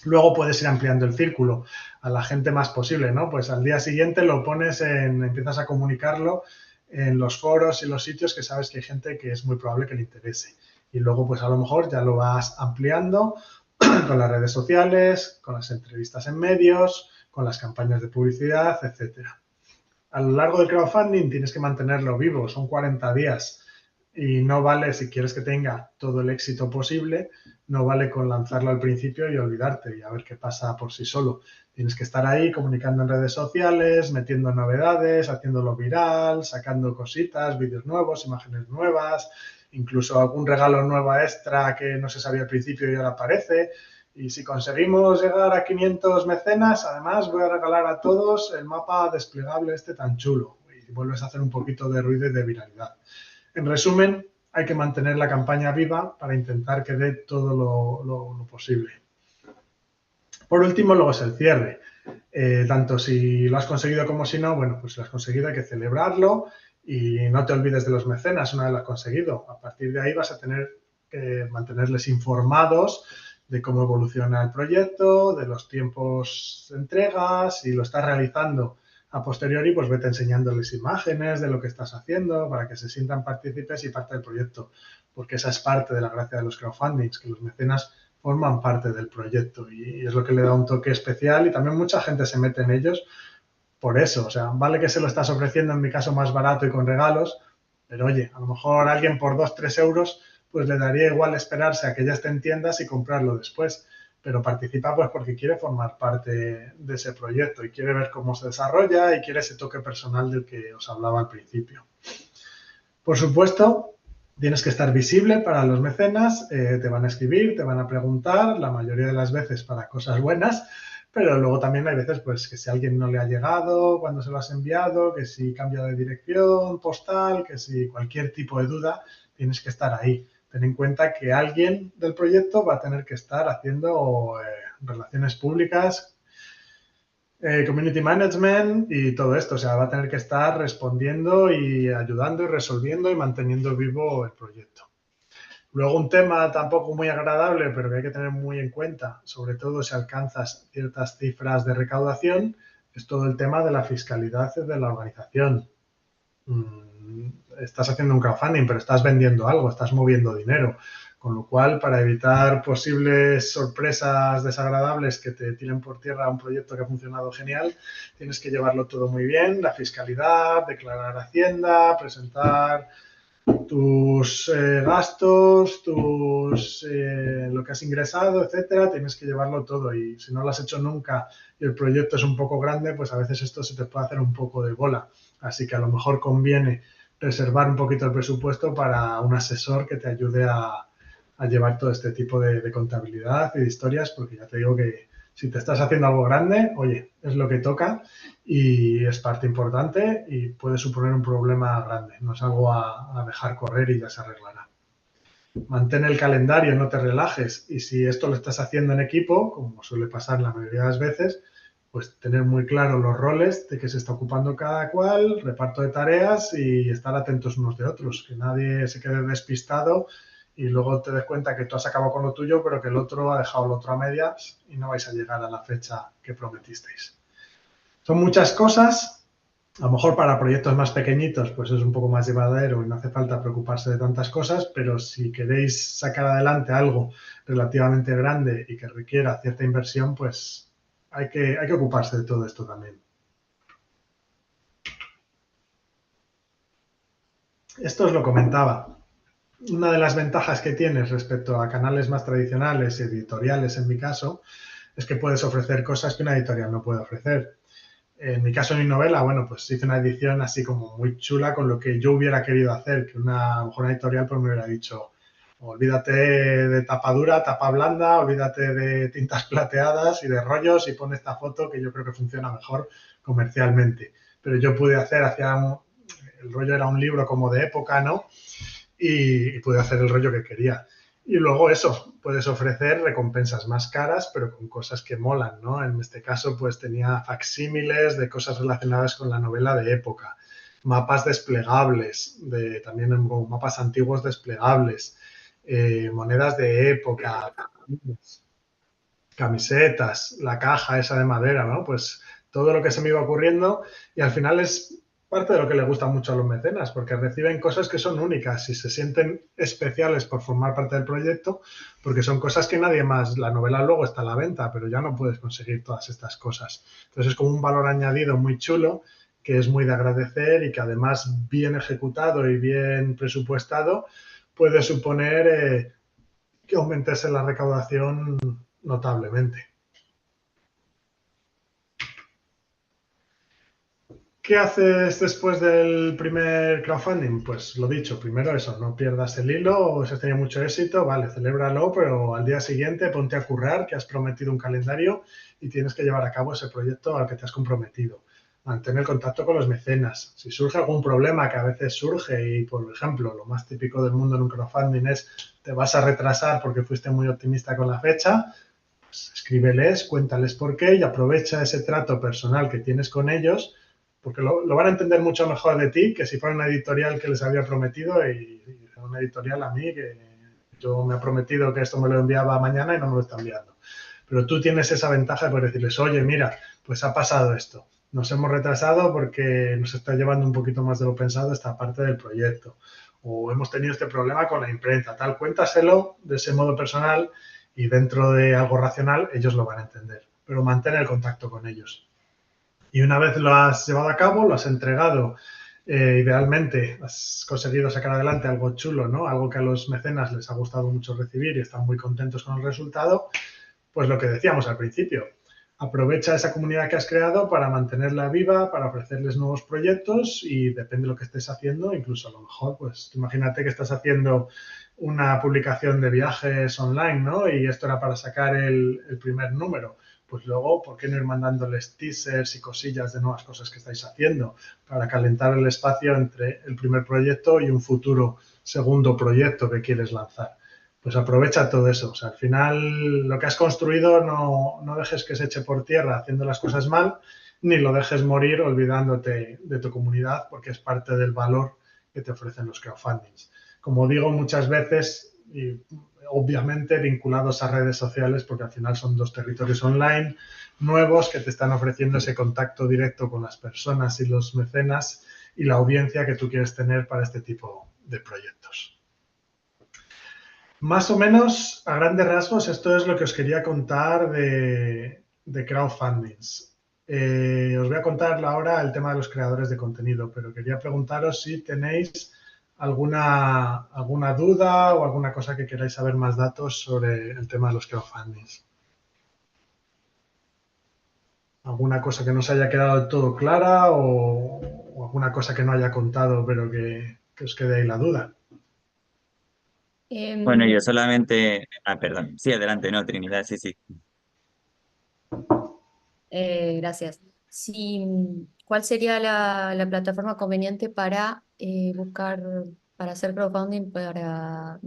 Luego puedes ir ampliando el círculo a la gente más posible, ¿no? Pues al día siguiente lo pones empiezas a comunicarlo en los foros y los sitios que sabes que hay gente que es muy probable que le interese. Y luego, pues a lo mejor ya lo vas ampliando con las redes sociales, con las entrevistas en medios, con las campañas de publicidad, etcétera. A lo largo del crowdfunding tienes que mantenerlo vivo, son 40 días y no vale, si quieres que tenga todo el éxito posible, no vale con lanzarlo al principio y olvidarte y a ver qué pasa por sí solo. Tienes que estar ahí comunicando en redes sociales, metiendo novedades, haciéndolo viral, sacando cositas, vídeos nuevos, imágenes nuevas, incluso algún regalo nuevo extra que no se sabía al principio y ahora aparece. Y si conseguimos llegar a 500 mecenas, además voy a regalar a todos el mapa desplegable este tan chulo. Y vuelves a hacer un poquito de ruido y de viralidad. En resumen, hay que mantener la campaña viva para intentar que dé todo lo posible. Por último, luego es el cierre. Tanto si lo has conseguido como si no, bueno, pues si lo has conseguido hay que celebrarlo y no te olvides de los mecenas una vez lo has conseguido. A partir de ahí vas a tener que mantenerles informados de cómo evoluciona el proyecto, de los tiempos de entrega, si lo estás realizando a posteriori, pues vete enseñándoles imágenes de lo que estás haciendo para que se sientan partícipes y parte del proyecto, porque esa es parte de la gracia de los crowdfundings, que los mecenas forman parte del proyecto y es lo que le da un toque especial y también mucha gente se mete en ellos por eso. O sea, vale que se lo estás ofreciendo en mi caso más barato y con regalos, pero oye, a lo mejor alguien por 2-3 euros pues le daría igual esperarse a que ya esté en tiendas y comprarlo después. Pero participa pues porque quiere formar parte de ese proyecto y quiere ver cómo se desarrolla y quiere ese toque personal del que os hablaba al principio. Por supuesto, tienes que estar visible para los mecenas, te van a escribir, te van a preguntar, la mayoría de las veces para cosas buenas, pero luego también hay veces pues que si a alguien no le ha llegado, cuando se lo has enviado, que si cambia de dirección postal, que si cualquier tipo de duda, tienes que estar ahí. Ten en cuenta que alguien del proyecto va a tener que estar haciendo relaciones públicas, community management y todo esto. O sea, va a tener que estar respondiendo y ayudando y resolviendo y manteniendo vivo el proyecto. Luego un tema tampoco muy agradable, pero que hay que tener muy en cuenta, sobre todo si alcanzas ciertas cifras de recaudación, es todo el tema de la fiscalidad de la organización. Estás haciendo un crowdfunding, pero estás vendiendo algo, estás moviendo dinero. Con lo cual, para evitar posibles sorpresas desagradables que te tiren por tierra un proyecto que ha funcionado genial, tienes que llevarlo todo muy bien, la fiscalidad, declarar Hacienda, presentar tus gastos, lo que has ingresado, etcétera, tienes que llevarlo todo y si no lo has hecho nunca y el proyecto es un poco grande, pues a veces esto se te puede hacer un poco de bola. Así que a lo mejor conviene reservar un poquito el presupuesto para un asesor que te ayude a llevar todo este tipo de contabilidad y de historias, porque ya te digo que si te estás haciendo algo grande, oye, es lo que toca y es parte importante y puede suponer un problema grande. No es algo a dejar correr y ya se arreglará. Mantén el calendario, no te relajes. Y si esto lo estás haciendo en equipo, como suele pasar la mayoría de las veces, pues tener muy claro los roles de que se está ocupando cada cual, reparto de tareas y estar atentos unos de otros. Que nadie se quede despistado y luego te des cuenta que tú has acabado con lo tuyo, pero que el otro ha dejado lo otro a medias y no vais a llegar a la fecha que prometisteis. Son muchas cosas, a lo mejor para proyectos más pequeñitos pues es un poco más llevadero y no hace falta preocuparse de tantas cosas, pero si queréis sacar adelante algo relativamente grande y que requiera cierta inversión, pues hay que ocuparse de todo esto también. Esto os lo comentaba. Una de las ventajas que tienes respecto a canales más tradicionales, editoriales en mi caso, es que puedes ofrecer cosas que una editorial no puede ofrecer. En mi caso, en mi novela, bueno, pues hice una edición así como muy chula con lo que yo hubiera querido hacer, que a lo mejor una editorial pues me hubiera dicho, olvídate de tapa dura, tapa blanda, olvídate de tintas plateadas y de rollos y pon esta foto que yo creo que funciona mejor comercialmente. Pero yo pude hacer, el rollo era un libro como de época, ¿no? Y pude hacer el rollo que quería. Y luego eso, puedes ofrecer recompensas más caras, pero con cosas que molan, ¿no? En este caso, pues tenía facsímiles de cosas relacionadas con la novela de época, mapas desplegables, también mapas antiguos desplegables, monedas de época. camisetas, la caja esa de madera, ¿no? Pues todo lo que se me iba ocurriendo y al final es parte de lo que le gusta mucho a los mecenas, porque reciben cosas que son únicas y se sienten especiales por formar parte del proyecto, porque son cosas que nadie más, la novela luego está a la venta, pero ya no puedes conseguir todas estas cosas. Entonces es como un valor añadido muy chulo, que es muy de agradecer y que además bien ejecutado y bien presupuestado puede suponer que aumentase la recaudación notablemente. ¿Qué haces después del primer crowdfunding? Pues lo dicho, primero eso, no pierdas el hilo, si has tenido mucho éxito, vale, celébralo, pero al día siguiente ponte a currar, que has prometido un calendario y tienes que llevar a cabo ese proyecto al que te has comprometido. Mantener contacto con los mecenas. Si surge algún problema, que a veces surge, y por ejemplo, lo más típico del mundo en un crowdfunding es te vas a retrasar porque fuiste muy optimista con la fecha, pues escríbeles, cuéntales por qué y aprovecha ese trato personal que tienes con ellos porque lo van a entender mucho mejor de ti que si fuera una editorial que les había prometido y una editorial a mí que yo me he prometido que esto me lo enviaba mañana y no me lo está enviando. Pero tú tienes esa ventaja de poder decirles, oye, mira, pues ha pasado esto. Nos hemos retrasado porque nos está llevando un poquito más de lo pensado esta parte del proyecto. O hemos tenido este problema con la imprenta. Tal, cuéntaselo de ese modo personal y dentro de algo racional ellos lo van a entender. Pero mantén el contacto con ellos. Y una vez lo has llevado a cabo, lo has entregado, idealmente has conseguido sacar adelante algo chulo, ¿no? Algo que a los mecenas les ha gustado mucho recibir y están muy contentos con el resultado, pues lo que decíamos al principio, aprovecha esa comunidad que has creado para mantenerla viva, para ofrecerles nuevos proyectos y depende de lo que estés haciendo, incluso a lo mejor, pues imagínate que estás haciendo una publicación de viajes online, ¿no? Y esto era para sacar el primer número. Pues luego, ¿por qué no ir mandándoles teasers y cosillas de nuevas cosas que estáis haciendo para calentar el espacio entre el primer proyecto y un futuro segundo proyecto que quieres lanzar? Pues aprovecha todo eso. O sea, al final lo que has construido no dejes que se eche por tierra haciendo las cosas mal, ni lo dejes morir olvidándote de tu comunidad, porque es parte del valor que te ofrecen los crowdfundings. Como digo muchas veces, y obviamente vinculados a redes sociales, porque al final son dos territorios online nuevos que te están ofreciendo ese contacto directo con las personas y los mecenas y la audiencia que tú quieres tener para este tipo de proyectos. Más o menos, a grandes rasgos, esto es lo que os quería contar de crowdfundings. Os voy a contar ahora el tema de los creadores de contenido, pero quería preguntaros si tenéis alguna duda o alguna cosa que queráis saber más datos sobre el tema de los crowdfundings. ¿Alguna cosa que no os haya quedado del todo clara o alguna cosa que no haya contado pero que os quede ahí la duda? Bueno, Em, yo solamente... Ah, perdón. Sí, adelante, no, Trinidad, sí, sí. Gracias. ¿Cuál sería la plataforma conveniente para buscar, para hacer crowdfunding para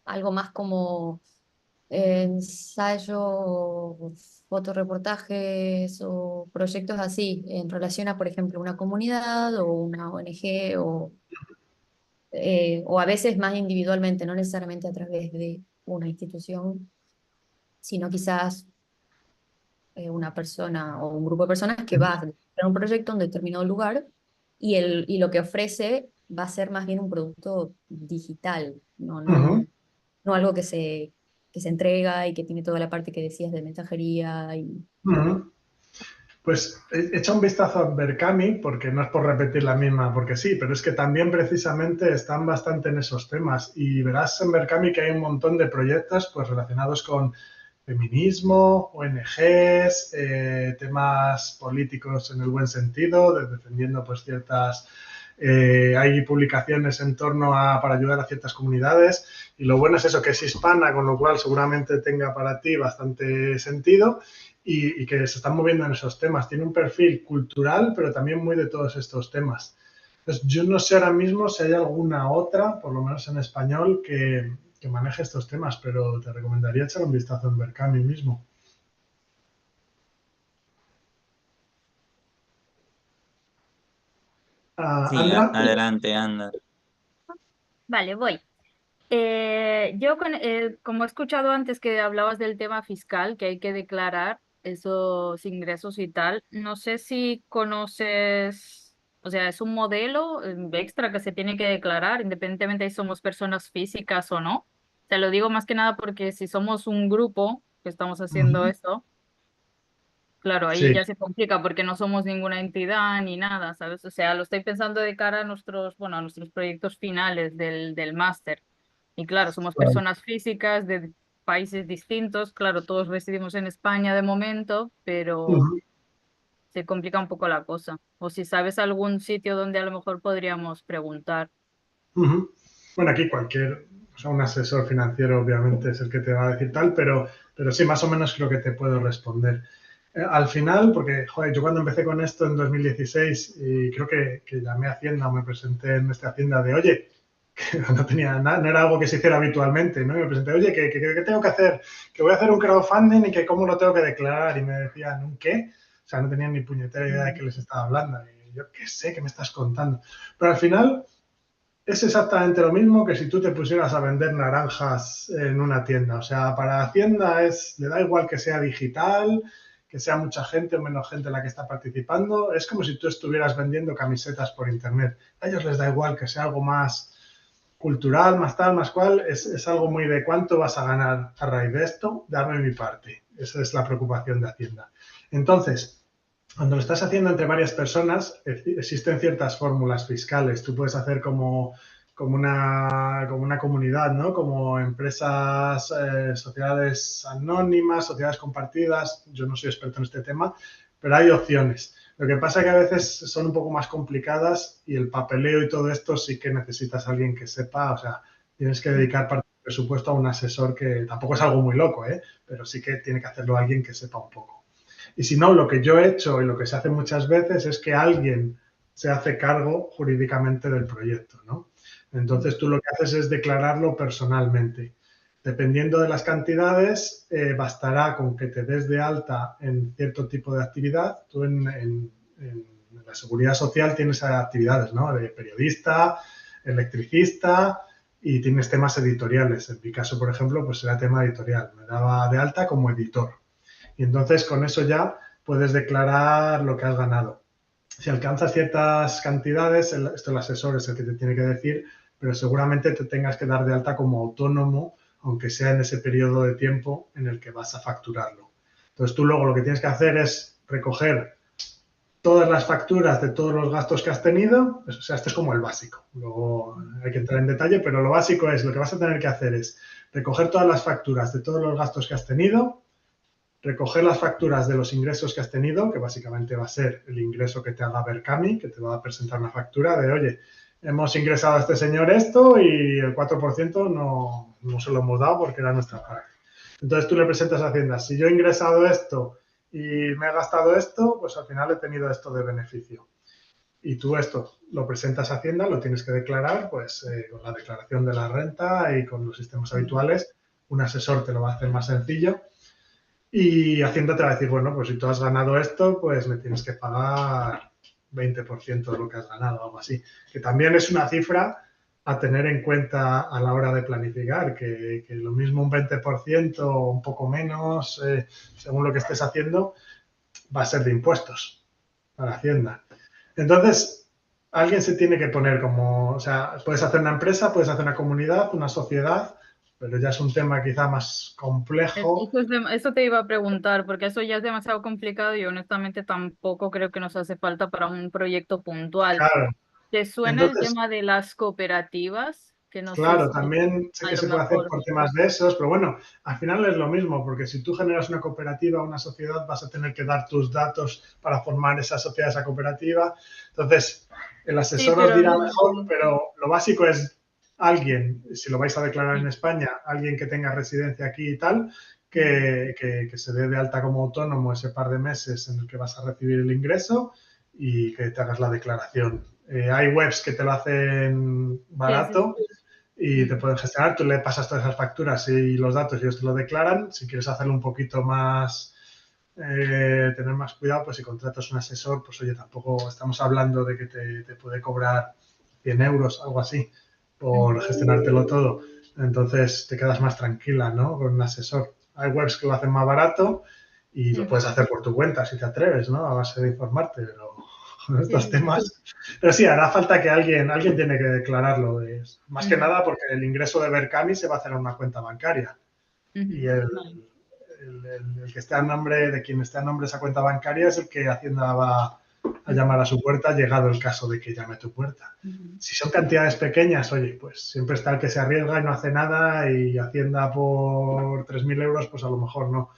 algo más como ensayo, fotoreportajes o proyectos así, en relación a, por ejemplo, una comunidad o una ONG o a veces más individualmente, no necesariamente a través de una institución, sino quizás una persona o un grupo de personas que va a hacer un proyecto en determinado lugar y lo que ofrece va a ser más bien un producto digital, Uh-huh. no algo que se entrega y que tiene toda la parte que decías de mensajería. Uh-huh. Pues echa un vistazo a Berkami, porque no es por repetir la misma, porque sí, pero es que también precisamente están bastante en esos temas. Y verás en Berkami que hay un montón de proyectos pues, relacionados con feminismo, ONGs, temas políticos en el buen sentido, defendiendo pues ciertas... hay publicaciones en torno para ayudar a ciertas comunidades y lo bueno es eso, que es hispana, con lo cual seguramente tenga para ti bastante sentido y que se están moviendo en esos temas. Tiene un perfil cultural, pero también muy de todos estos temas. Entonces, yo no sé ahora mismo si hay alguna otra, por lo menos en español, que maneje estos temas, pero te recomendaría echar un vistazo en Berkami mismo. Sí, Andra. adelante, anda. vale, voy. Como he escuchado antes que hablabas del tema fiscal, que hay que declarar esos ingresos y tal, no sé si conoces, o sea, es un modelo extra que se tiene que declarar, independientemente de si somos personas físicas o no. Te lo digo más que nada porque si somos un grupo que estamos haciendo Ujú. esto, claro, ahí Sí, ya se complica porque no somos ninguna entidad ni nada, ¿sabes? O sea, lo estoy pensando de cara a nuestros, bueno, a nuestros proyectos finales del máster. Y claro, somos claro. personas físicas de países distintos, claro, todos residimos en España de momento, pero Ujú, se complica un poco la cosa. O si sabes algún sitio donde a lo mejor podríamos preguntar. ujú. Bueno, aquí o sea, un asesor financiero obviamente es el que te va a decir tal, pero sí, más o menos creo que te puedo responder. Al final, porque, joder, yo cuando empecé con esto en 2016, y creo que llamé a Hacienda o me presenté en esta Hacienda de, oye, que no tenía nada, no era algo que se hiciera habitualmente, ¿no? Y me presenté, oye, ¿qué tengo que hacer? Que voy a hacer un crowdfunding y que cómo lo tengo que declarar. Y me decían, ¿un qué? O sea, no tenían ni puñetera idea de qué les estaba hablando. Y yo, qué sé, ¿qué me estás contando? Pero al final es exactamente lo mismo que si tú te pusieras a vender naranjas en una tienda. O sea, para Hacienda le da igual que sea digital, que sea mucha gente o menos gente la que está participando. Es como si tú estuvieras vendiendo camisetas por internet. A ellos les da igual que sea algo más cultural, más tal, más cual. Es algo muy de cuánto vas a ganar a raíz de esto, darme mi parte. Esa es la preocupación de Hacienda. Entonces, cuando lo estás haciendo entre varias personas, existen ciertas fórmulas fiscales. Tú puedes hacer como una comunidad, ¿no? Como empresas, sociedades anónimas, sociedades compartidas. Yo no soy experto en este tema, pero hay opciones. Lo que pasa es que a veces son un poco más complicadas y el papeleo y todo esto sí que necesitas a alguien que sepa, o sea, tienes que dedicar parte del presupuesto a un asesor que tampoco es algo muy loco, ¿eh? Pero sí que tiene que hacerlo alguien que sepa un poco. Y si no, lo que yo he hecho y lo que se hace muchas veces es que alguien se hace cargo jurídicamente del proyecto, ¿no? Entonces tú lo que haces es declararlo personalmente. Dependiendo de las cantidades, bastará con que te des de alta en cierto tipo de actividad. Tú en la seguridad social tienes actividades, ¿no? De periodista, electricista y tienes temas editoriales. En mi caso, por ejemplo, pues era tema editorial. Me daba de alta como editor. Y entonces con eso ya puedes declarar lo que has ganado. Si alcanzas ciertas cantidades, esto el asesor es el que te tiene que decir, pero seguramente te tengas que dar de alta como autónomo, aunque sea en ese periodo de tiempo en el que vas a facturarlo. Entonces tú luego lo que tienes que hacer es recoger todas las facturas de todos los gastos que has tenido, o sea, esto es como el básico, luego hay que entrar en detalle, pero lo básico es, lo que vas a tener que hacer es recoger todas las facturas de todos los gastos que has tenido, recoger las facturas de los ingresos que has tenido, que básicamente va a ser el ingreso que te haga Berkami, que te va a presentar una factura de, oye, hemos ingresado a este señor esto y el 4% no se lo hemos dado porque era nuestra parte. Entonces tú le presentas a Hacienda, si yo he ingresado esto y me he gastado esto, pues al final he tenido esto de beneficio. Y tú esto lo presentas a Hacienda, lo tienes que declarar, pues con la declaración de la renta y con los sistemas habituales. Un asesor te lo va a hacer más sencillo. Y Hacienda te va a decir, bueno, pues si tú has ganado esto, pues me tienes que pagar 20% de lo que has ganado, algo así. Que también es una cifra a tener en cuenta a la hora de planificar, que lo mismo un 20% o un poco menos, según lo que estés haciendo, va a ser de impuestos para Hacienda. Entonces, alguien se tiene que poner como, o sea, puedes hacer una empresa, puedes hacer una comunidad, una sociedad, pero ya es un tema quizá más complejo. Eso te iba a preguntar, porque eso ya es demasiado complicado y honestamente tampoco creo que nos hace falta para un proyecto puntual. Claro. ¿Te suena el Entonces, tema de las cooperativas? Que no sé claro, si también sé a que lo se puede hacer mejor. por temas de esos, pero bueno, al final es lo mismo, porque si tú generas una cooperativa o una sociedad, vas a tener que dar tus datos para formar esa sociedad, esa cooperativa. Entonces, el Sí, asesor os pero dirá no. mejor, pero lo básico es alguien, si lo vais a declarar en España, alguien que tenga residencia aquí y tal, que se dé de alta como autónomo ese par de meses en el que vas a recibir el ingreso y que te hagas la declaración. Hay webs que te lo hacen Sí, sí. barato y te pueden gestionar. Tú le pasas todas esas facturas y los datos y ellos te lo declaran. Si quieres hacerlo un poquito más, tener más cuidado, pues si contratas un asesor, pues oye, tampoco estamos hablando de que te puede cobrar 100 euros, algo así, por gestionártelo todo. Entonces te quedas más tranquila, ¿no? Con un asesor. Hay webs que lo hacen más barato y lo puedes hacer por tu cuenta si te atreves, ¿no? A base de informarte, pero con estos temas. Pero sí, hará falta que alguien tiene que declararlo. Más que nada porque el ingreso de Berkami se va a hacer a una cuenta bancaria. Y el que esté a nombre de quien esté a nombre de esa cuenta bancaria es el que Hacienda va a llamar a su puerta, llegado el caso de que llame a tu puerta. Si son cantidades pequeñas, oye, pues siempre está el que se arriesga y no hace nada y Hacienda por 3.000 euros, pues a lo mejor no.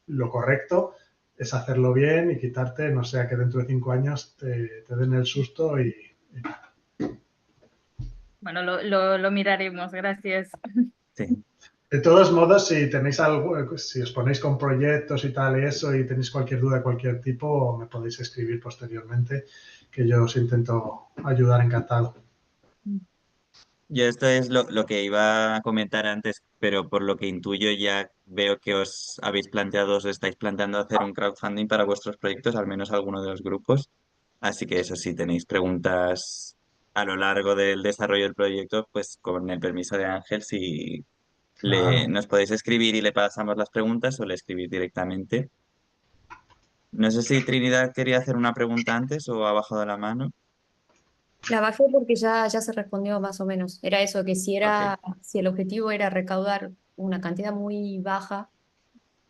Lo correcto es hacerlo bien y quitarte, no sea que dentro de 5 años te den el susto y Bueno, lo miraremos, gracias. Sí. De todos modos, si tenéis algo, si os ponéis con proyectos y tal y eso y tenéis cualquier duda de cualquier tipo, me podéis escribir posteriormente, que yo os intento ayudar encantado. Yo esto es lo que iba a comentar antes, pero por lo que intuyo ya veo que os habéis planteado, os estáis planteando hacer un crowdfunding para vuestros proyectos, al menos alguno de los grupos. Así que eso, si tenéis preguntas a lo largo del desarrollo del proyecto, pues con el permiso de Ángel, si Claro. nos podéis escribir y le pasamos las preguntas o le escribís directamente. No sé si Trinidad quería hacer una pregunta antes o ha bajado la mano. La bajé porque ya se respondió más o menos. Era eso, que Ok. si el objetivo era recaudar una cantidad muy baja,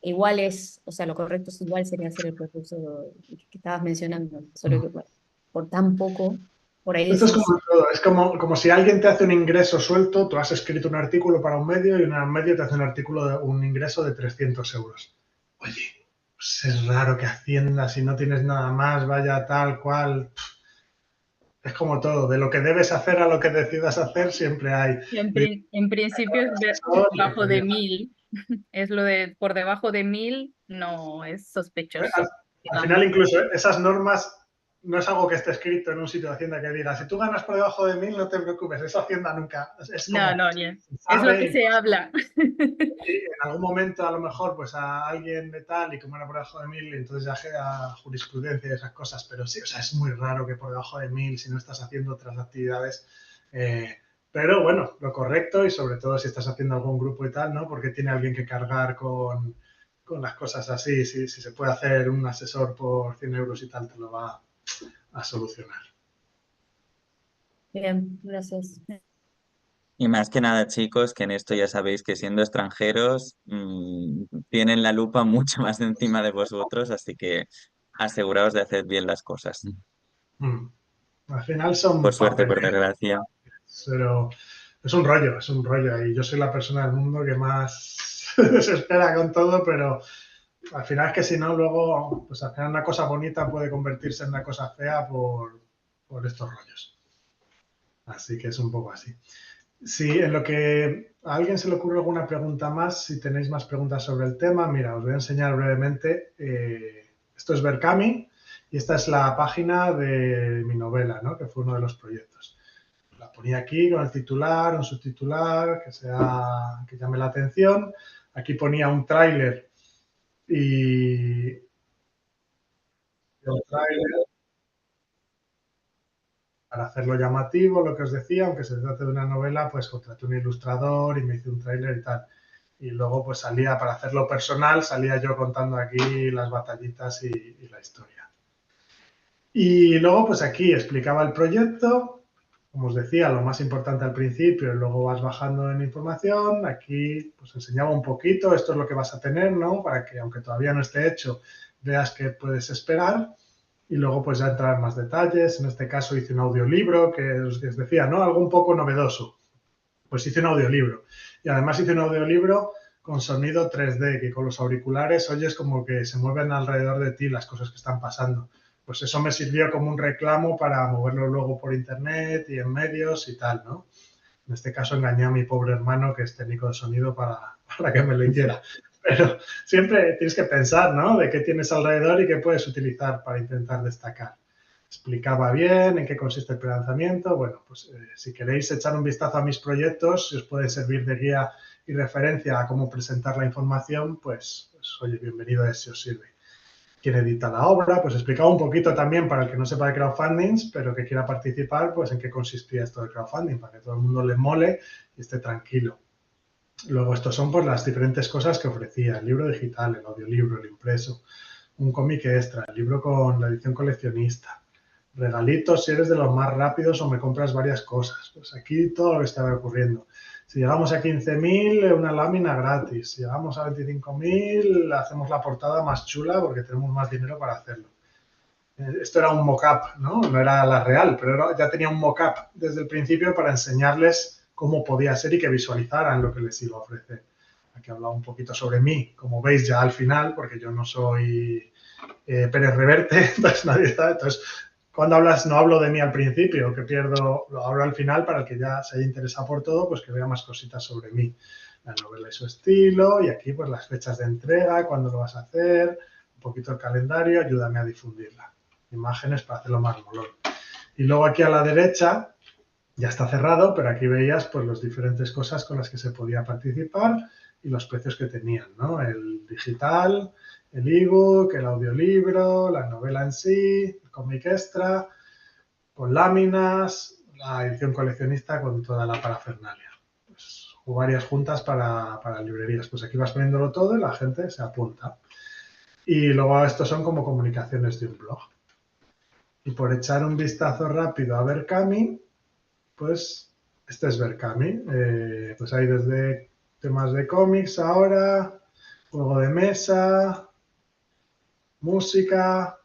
igual es, o sea, lo correcto es igual sería hacer el proceso que estabas mencionando, solo que bueno, por tan poco, por ahí Esto es decís, como todo, es como si alguien te hace un ingreso suelto, tú has escrito un artículo para un medio y un medio te hace un artículo de un ingreso de 300 euros. Oye, pues es raro que Hacienda, si no tienes nada más, vaya tal cual. Es como todo, de lo que debes hacer a lo que decidas hacer siempre hay. En principio es bajo de 1.000. Es lo de por debajo de 1.000, no es sospechoso, Al final, digamos. incluso esas normas no es algo que esté escrito en un sitio de Hacienda que diga, si tú ganas por debajo de 1.000, no te preocupes, eso Hacienda nunca. Es No, como, no, es lo que sabe, se habla. y en algún momento a lo mejor pues a alguien de tal y como era por debajo de 1.000, entonces ya queda jurisprudencia y esas cosas, pero sí, o sea, es muy raro que por debajo de 1.000, si no estás haciendo otras actividades, pero bueno, lo correcto y sobre todo si estás haciendo algún grupo y tal, ¿no? Porque tiene alguien que cargar con las cosas así, si se puede hacer un asesor por 100 euros y tal, te lo va a solucionar. bien, gracias. Y más que nada, chicos, que en esto ya sabéis que siendo extranjeros tienen la lupa mucho más encima de vosotros, así que aseguraos de hacer bien las cosas. Al final Por son suerte, por papeles, desgracia. pero es un rollo y yo soy la persona del mundo que más se desespera con todo, pero al final es que si no, luego, pues al final una cosa bonita puede convertirse en una cosa fea por estos rollos. Así que es un poco así. Si en lo que a alguien se le ocurre alguna pregunta más, si tenéis más preguntas sobre el tema, mira, os voy a enseñar brevemente. Esto es Berkami y esta es la página de mi novela, ¿no? Que fue uno de los proyectos. La ponía aquí con el titular, un subtitular, que llame la atención. Aquí ponía un tráiler y un tráiler para hacerlo llamativo, lo que os decía, aunque se trate de una novela, pues contraté un ilustrador y me hice un tráiler y tal. Y luego pues salía, para hacerlo personal, salía yo contando aquí las batallitas y la historia. Y luego pues aquí explicaba el proyecto, como os decía, lo más importante al principio y luego vas bajando en información. Aquí pues enseñaba un poquito, esto es lo que vas a tener, ¿no? Para que aunque todavía no esté hecho, veas qué puedes esperar. Y luego pues ya entrar en más detalles. En este caso hice un audiolibro que os decía, ¿no? Algo un poco novedoso. Pues hice un audiolibro. Y además hice un audiolibro con sonido 3D, que con los auriculares oyes como que se mueven alrededor de ti las cosas que están pasando. Pues eso me sirvió como un reclamo para moverlo luego por internet y en medios y tal, ¿no? En este caso engañé a mi pobre hermano, que es técnico de sonido, para que me lo hiciera. Pero siempre tienes que pensar, ¿no? De qué tienes alrededor y qué puedes utilizar para intentar destacar. Explicaba bien en qué consiste el prelanzamiento. Bueno, pues si queréis echar un vistazo a mis proyectos, si os puede servir de guía y referencia a cómo presentar la información, pues oye, bienvenido a si os sirve. Quien edita la obra, pues explicaba un poquito también para el que no sepa de crowdfunding, pero que quiera participar, pues en qué consistía esto del crowdfunding, para que todo el mundo le mole y esté tranquilo. Luego estos son pues las diferentes cosas que ofrecía, el libro digital, el audiolibro, el impreso, un cómic extra, el libro con la edición coleccionista, regalitos si eres de los más rápidos o me compras varias cosas. Pues aquí todo lo que estaba ocurriendo. Si llegamos a 15.000, una lámina gratis. Si llegamos a 25.000, hacemos la portada más chula porque tenemos más dinero para hacerlo. Esto era un mock-up, ¿no? No era la real, pero ya tenía un mock-up desde el principio para enseñarles cómo podía ser y que visualizaran lo que les iba a ofrecer. Aquí he hablado un poquito sobre mí, como veis ya al final, porque yo no soy Pérez Reverte, entonces nadie está. Entonces, cuando hablas, no hablo de mí al principio, que pierdo, lo hablo al final para el que ya se haya interesado por todo, pues que vea más cositas sobre mí. La novela y su estilo, y aquí pues las fechas de entrega, cuándo lo vas a hacer, un poquito el calendario, ayúdame a difundirla. Imágenes para hacerlo más molón. Y luego aquí a la derecha, ya está cerrado, pero aquí veías pues las diferentes cosas con las que se podía participar y los precios que tenían, ¿no? El digital, el ebook, el audiolibro, la novela en sí, el cómic extra, con láminas, la edición coleccionista con toda la parafernalia. Pues varias juntas para librerías. Pues aquí vas poniéndolo todo y la gente se apunta. Y luego estos son como comunicaciones de un blog. Y por echar un vistazo rápido a Berkami, pues este es Berkami. Pues hay desde temas de cómics ahora, juego de mesa, música,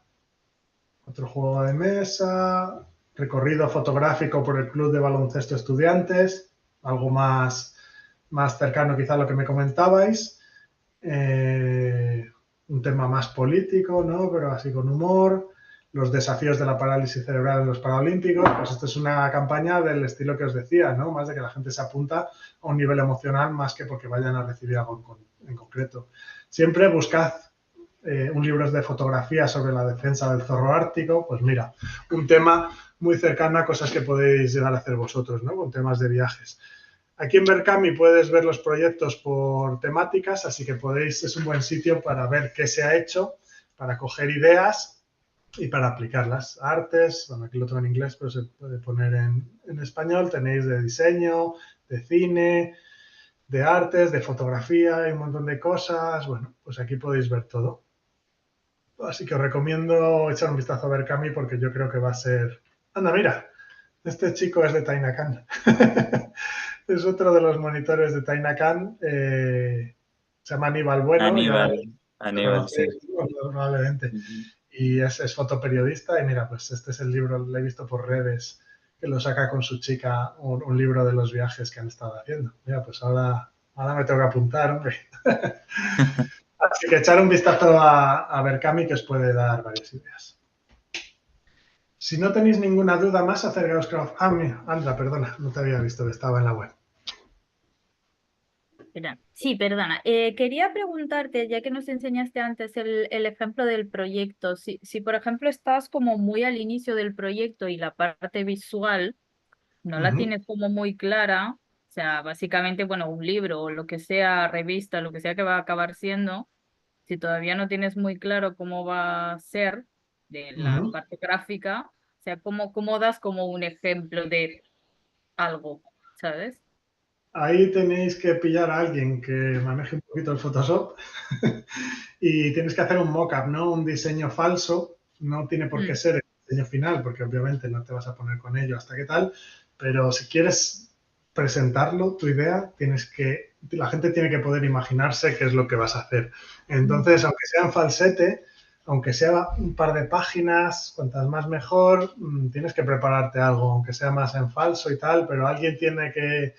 otro juego de mesa, recorrido fotográfico por el Club de Baloncesto Estudiantes, algo más cercano quizá a lo que me comentabais. Un tema más político, ¿no? Pero así con humor. Los desafíos de la parálisis cerebral en los Paralímpicos, pues esto es una campaña del estilo que os decía, ¿no? Más de que la gente se apunta a un nivel emocional más que porque vayan a recibir algo en concreto. Siempre buscad un libro de fotografía sobre la defensa del zorro ártico, pues mira, un tema muy cercano a cosas que podéis llegar a hacer vosotros, ¿no? Con temas de viajes. Aquí en Berkami puedes ver los proyectos por temáticas, así que es un buen sitio para ver qué se ha hecho, para coger ideas y para aplicarlas. Artes, bueno, aquí lo tengo en inglés, pero se puede poner en español. Tenéis de diseño, de cine, de artes, de fotografía, hay un montón de cosas. Bueno, pues aquí podéis ver todo. Así que os recomiendo echar un vistazo a Berkami porque yo creo que va a ser... Anda, mira, este chico es de Tainacan. Es otro de los monitores de Tainacan. Se llama Aníbal Bueno. Aníbal, sí. Probablemente. Y es fotoperiodista y mira, pues este es el libro, lo he visto por redes, que lo saca con su chica, un libro de los viajes que han estado haciendo. Mira, pues ahora me tengo que apuntar, hombre. Así que echar un vistazo a Berkami que os puede dar varias ideas. Si no tenéis ninguna duda más acerca de los crowdfunding... Andra, perdona, no te había visto que estaba en la web. Sí, perdona. Quería preguntarte, ya que nos enseñaste antes el ejemplo del proyecto, si por ejemplo estás como muy al inicio del proyecto y la parte visual no la tienes como muy clara, o sea, básicamente, bueno, un libro o lo que sea, revista, lo que sea que va a acabar siendo, si todavía no tienes muy claro cómo va a ser de la parte gráfica, o sea, cómo das como un ejemplo de algo, ¿sabes? Ahí tenéis que pillar a alguien que maneje un poquito el Photoshop y tienes que hacer un mock-up, ¿no? Un diseño falso. No tiene por qué ser el diseño final, porque obviamente no te vas a poner con ello hasta qué tal, pero si quieres presentarlo, tu idea, la gente tiene que poder imaginarse qué es lo que vas a hacer. Entonces, aunque sea en falsete, aunque sea un par de páginas, cuantas más mejor, tienes que prepararte algo, aunque sea más en falso y tal, pero alguien tiene que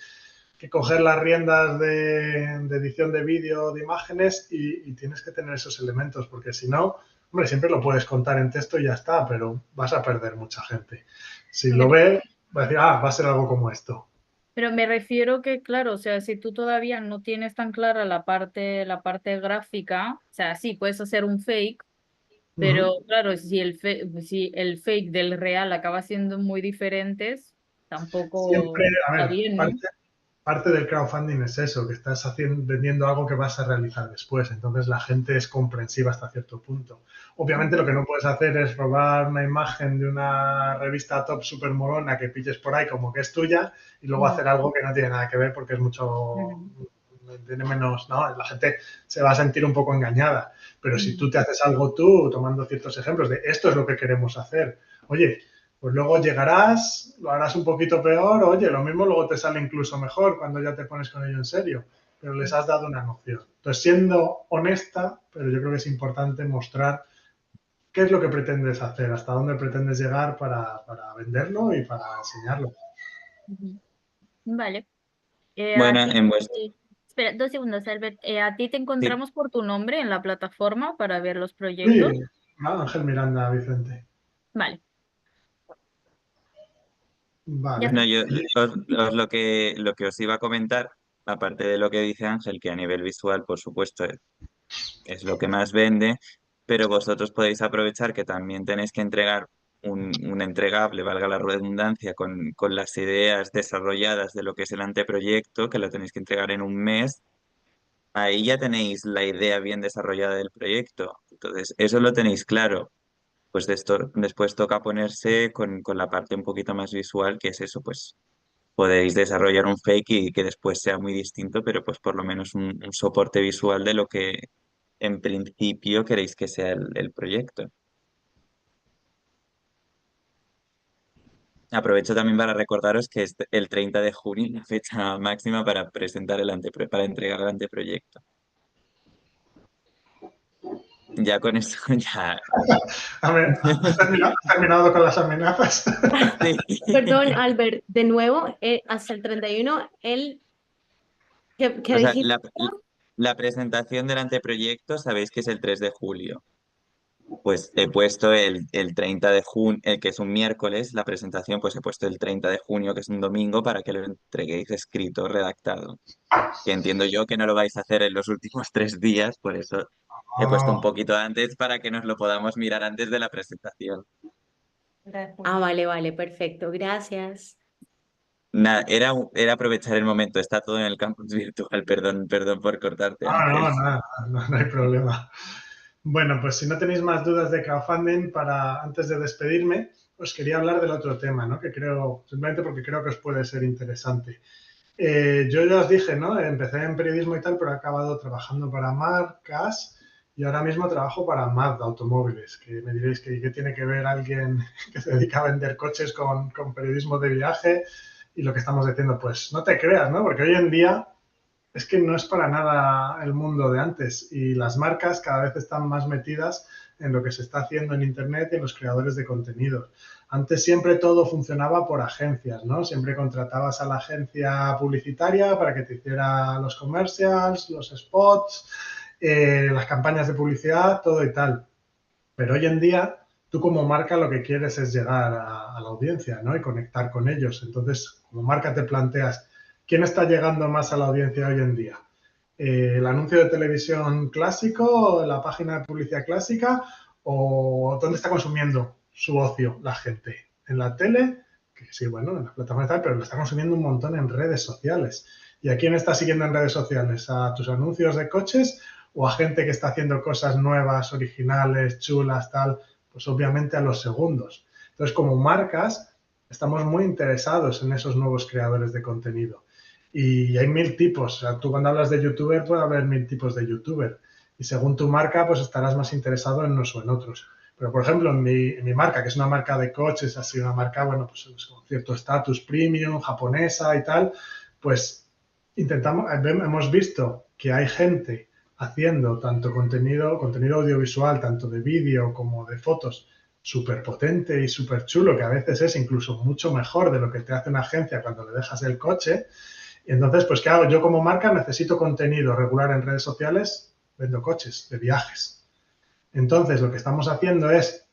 coger las riendas de edición de vídeo, de imágenes y tienes que tener esos elementos, porque si no, hombre, siempre lo puedes contar en texto y ya está, pero vas a perder mucha gente. Si lo ve, va a decir, va a ser algo como esto. Pero me refiero que, claro, o sea, si tú todavía no tienes tan clara la parte gráfica, o sea, sí, puedes hacer un fake, pero claro, si el fake del real acaba siendo muy diferentes, tampoco Siempre, a está ver, bien, ¿no? parte del crowdfunding es eso, que estás vendiendo algo que vas a realizar después. Entonces la gente es comprensiva hasta cierto punto. Obviamente lo que no puedes hacer es robar una imagen de una revista top super molona que pilles por ahí como que es tuya y luego hacer algo que no tiene nada que ver porque es mucho tiene menos, ¿no? La gente se va a sentir un poco engañada. Pero si tú te haces algo tú, tomando ciertos ejemplos de esto es lo que queremos hacer, oye, pues luego llegarás, lo harás un poquito peor, oye, lo mismo luego te sale incluso mejor cuando ya te pones con ello en serio, pero les has dado una noción. Entonces, siendo honesta, pero yo creo que es importante mostrar qué es lo que pretendes hacer, hasta dónde pretendes llegar para venderlo y para enseñarlo. Vale. A Bueno, ti, en vuestro... espera, 2 segundos, Albert. ¿A ti te Sí, encontramos por tu nombre en la plataforma para ver los proyectos? Sí, Ángel Miranda, Vicente. Vale, ya Vale. está. no, yo lo que os iba a comentar, aparte de lo que dice Ángel, que a nivel visual, por supuesto, es lo que más vende, pero vosotros podéis aprovechar que también tenéis que entregar un entregable, valga la redundancia, con las ideas desarrolladas de lo que es el anteproyecto, que lo tenéis que entregar en un mes. Ahí ya tenéis la idea bien desarrollada del proyecto. Entonces, eso lo tenéis claro. Pues de esto, después toca ponerse con la parte un poquito más visual, que es eso, pues podéis desarrollar un fake y que después sea muy distinto, pero pues por lo menos un soporte visual de lo que en principio queréis que sea el proyecto. Aprovecho también para recordaros que es el 30 de junio la fecha máxima para presentar para entregar el anteproyecto. Ya con eso, ya. A ver, ¿has terminado con las amenazas? Sí. Perdón, Albert, de nuevo, hasta el 31, ¿qué O sea, dijiste? la presentación del anteproyecto sabéis que es el 3 de julio. Pues he puesto el 30 de junio, que es un miércoles, la presentación, pues he puesto el 30 de junio, que es un domingo, para que lo entreguéis escrito, redactado. Que entiendo yo que no lo vais a hacer en los últimos 3 días, por eso he puesto un Oh, poquito antes para que nos lo podamos mirar antes de la presentación. Ah, vale, perfecto, gracias. Nada, era aprovechar el momento, está todo en el campus virtual, perdón por cortarte, Ángel. no, nada, no hay problema. Bueno, pues si no tenéis más dudas de crowdfunding, antes de despedirme, os quería hablar del otro tema, ¿no? Que creo, simplemente porque creo que os puede ser interesante. Yo ya os dije, ¿no? Empecé en periodismo y tal, pero he acabado trabajando para marcas y ahora mismo trabajo para Mazda Automóviles, que me diréis que tiene que ver alguien que se dedica a vender coches con periodismo de viaje y lo que estamos diciendo, pues no te creas, ¿no? Porque hoy en día es que no es para nada el mundo de antes y las marcas cada vez están más metidas en lo que se está haciendo en Internet y en los creadores de contenidos. Antes siempre todo funcionaba por agencias, ¿no? Siempre contratabas a la agencia publicitaria para que te hiciera los commercials, los spots, las campañas de publicidad, todo y tal. Pero hoy en día, tú como marca lo que quieres es llegar a la audiencia, ¿no? Y conectar con ellos. Entonces, como marca te planteas, ¿quién está llegando más a la audiencia hoy en día? ¿El anuncio de televisión clásico, la página de publicidad clásica o dónde está consumiendo su ocio la gente? ¿En la tele? Que sí, bueno, en las plataformas tal, pero lo está consumiendo un montón en redes sociales. ¿Y a quién está siguiendo en redes sociales? ¿A tus anuncios de coches o a gente que está haciendo cosas nuevas, originales, chulas, tal? Pues obviamente a los segundos. Entonces, como marcas, estamos muy interesados en esos nuevos creadores de contenido. Y hay 1000 tipos. O sea, tú cuando hablas de youtuber puede haber 1000 tipos de youtuber. Y según tu marca, pues estarás más interesado en unos o en otros. Pero, por ejemplo, en mi marca, que es una marca de coches, así una marca, bueno, pues con cierto estatus premium, japonesa y tal, pues hemos visto que hay gente haciendo tanto contenido audiovisual, tanto de vídeo como de fotos, súper potente y súper chulo, que a veces es incluso mucho mejor de lo que te hace una agencia cuando le dejas el coche. Y entonces, pues, ¿qué hago? Yo como marca necesito contenido regular en redes sociales, vendo coches de viajes. Entonces, lo que estamos haciendo es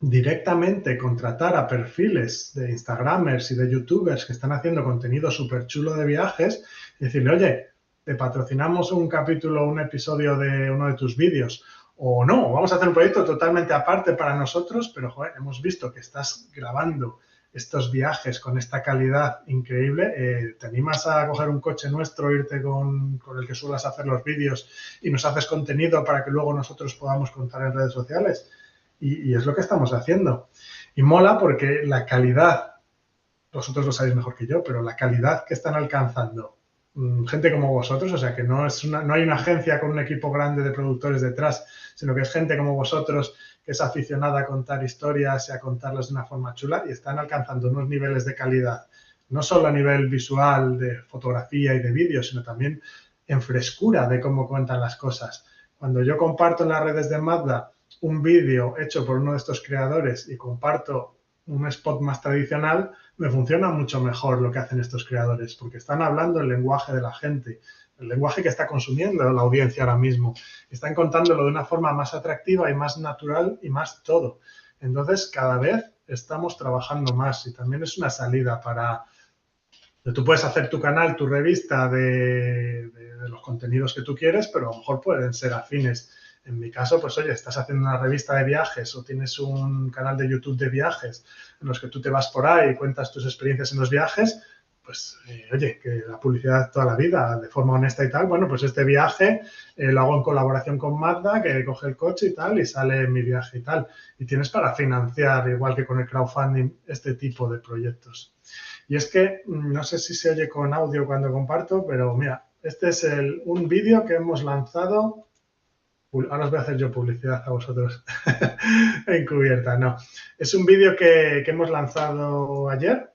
directamente contratar a perfiles de Instagramers y de YouTubers que están haciendo contenido súper chulo de viajes y decirle, oye, te patrocinamos un capítulo, un episodio de uno de tus vídeos. O no, vamos a hacer un proyecto totalmente aparte para nosotros, pero joder, hemos visto que estás grabando estos viajes con esta calidad increíble. ¿Te animas a coger un coche nuestro, irte con el que suelas hacer los vídeos y nos haces contenido para que luego nosotros podamos contar en redes sociales? Y es lo que estamos haciendo. Y mola porque la calidad, vosotros lo sabéis mejor que yo, pero la calidad que están alcanzando gente como vosotros, o sea que no hay una agencia con un equipo grande de productores detrás, sino que es gente como vosotros que es aficionada a contar historias y a contarlas de una forma chula y están alcanzando unos niveles de calidad, no solo a nivel visual de fotografía y de vídeo, sino también en frescura de cómo cuentan las cosas. Cuando yo comparto en las redes de Mazda un vídeo hecho por uno de estos creadores y comparto un spot más tradicional, me funciona mucho mejor lo que hacen estos creadores, porque están hablando el lenguaje de la gente, el lenguaje que está consumiendo la audiencia ahora mismo. Están contándolo de una forma más atractiva y más natural y más todo. Entonces, cada vez estamos trabajando más y también es una salida para... Tú puedes hacer tu canal, tu revista de los contenidos que tú quieres, pero a lo mejor pueden ser afines. En mi caso, pues oye, estás haciendo una revista de viajes o tienes un canal de YouTube de viajes en los que tú te vas por ahí y cuentas tus experiencias en los viajes, pues oye, que la publicidad toda la vida, de forma honesta y tal, bueno, pues este viaje lo hago en colaboración con Mazda, que coge el coche y tal, y sale en mi viaje y tal. Y tienes para financiar, igual que con el crowdfunding, este tipo de proyectos. Y es que, no sé si se oye con audio cuando comparto, pero mira, este es un vídeo que hemos lanzado. Ahora os voy a hacer yo publicidad a vosotros encubierta, no. Es un vídeo que hemos lanzado ayer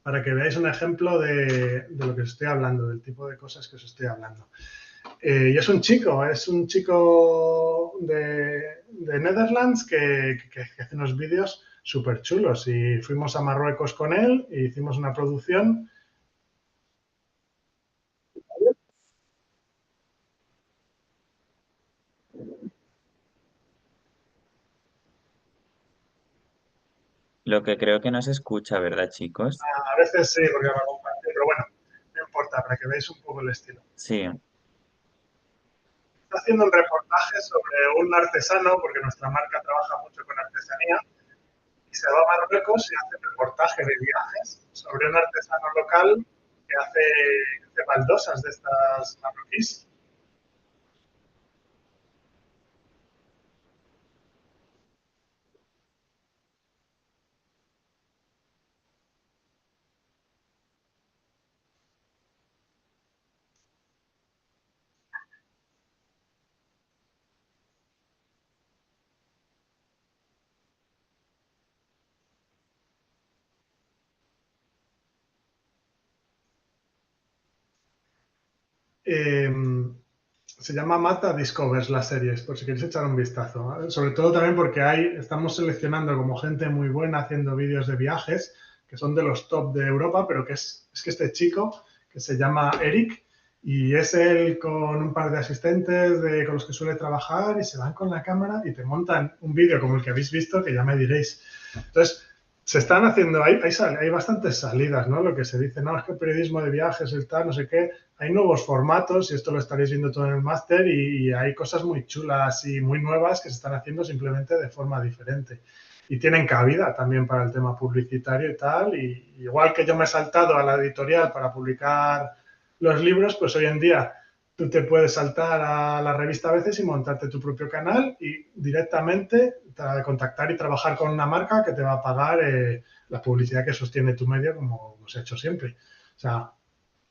para que veáis un ejemplo de lo que os estoy hablando, del tipo de cosas que os estoy hablando. Y es un chico de Netherlands que hace unos vídeos súper chulos y fuimos a Marruecos con él e hicimos una producción. Lo que creo que no se escucha, ¿verdad, chicos? A veces sí, porque me compartí, pero bueno, no importa, para que veáis un poco el estilo. Sí. Está haciendo un reportaje sobre un artesano, porque nuestra marca trabaja mucho con artesanía, y se va a Marruecos y hace un reportaje de viajes sobre un artesano local que hace baldosas de estas marroquíes. Se llama Mata Discovers la serie, por si queréis echar un vistazo, ¿vale? Sobre todo también porque estamos seleccionando como gente muy buena haciendo vídeos de viajes, que son de los top de Europa, pero es que este chico, que se llama Eric, y es él con un par de asistentes con los que suele trabajar y se van con la cámara y te montan un vídeo como el que habéis visto, que ya me diréis. Entonces, se están haciendo, hay bastantes salidas, ¿no? Lo que se dice, no, es que el periodismo de viajes, el tal, no sé qué, hay nuevos formatos y esto lo estaréis viendo todo en el máster y hay cosas muy chulas y muy nuevas que se están haciendo simplemente de forma diferente. Y tienen cabida también para el tema publicitario y tal. Y igual que yo me he saltado a la editorial para publicar los libros, pues hoy en día tú te puedes saltar a la revista a veces y montarte tu propio canal y directamente contactar y trabajar con una marca que te va a pagar la publicidad que sostiene tu medio como se ha hecho siempre. O sea,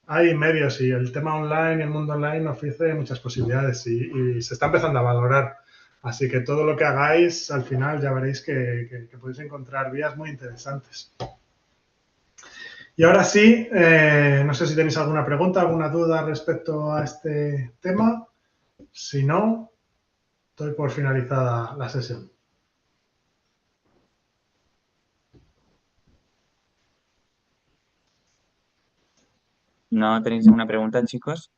hay medios y el tema online, el mundo online ofrece muchas posibilidades y se está empezando a valorar. Así que todo lo que hagáis, al final ya veréis que podéis encontrar vías muy interesantes. Y ahora sí, no sé si tenéis alguna pregunta, alguna duda respecto a este tema. Si no, doy por finalizada la sesión. ¿No tenéis ninguna pregunta, chicos?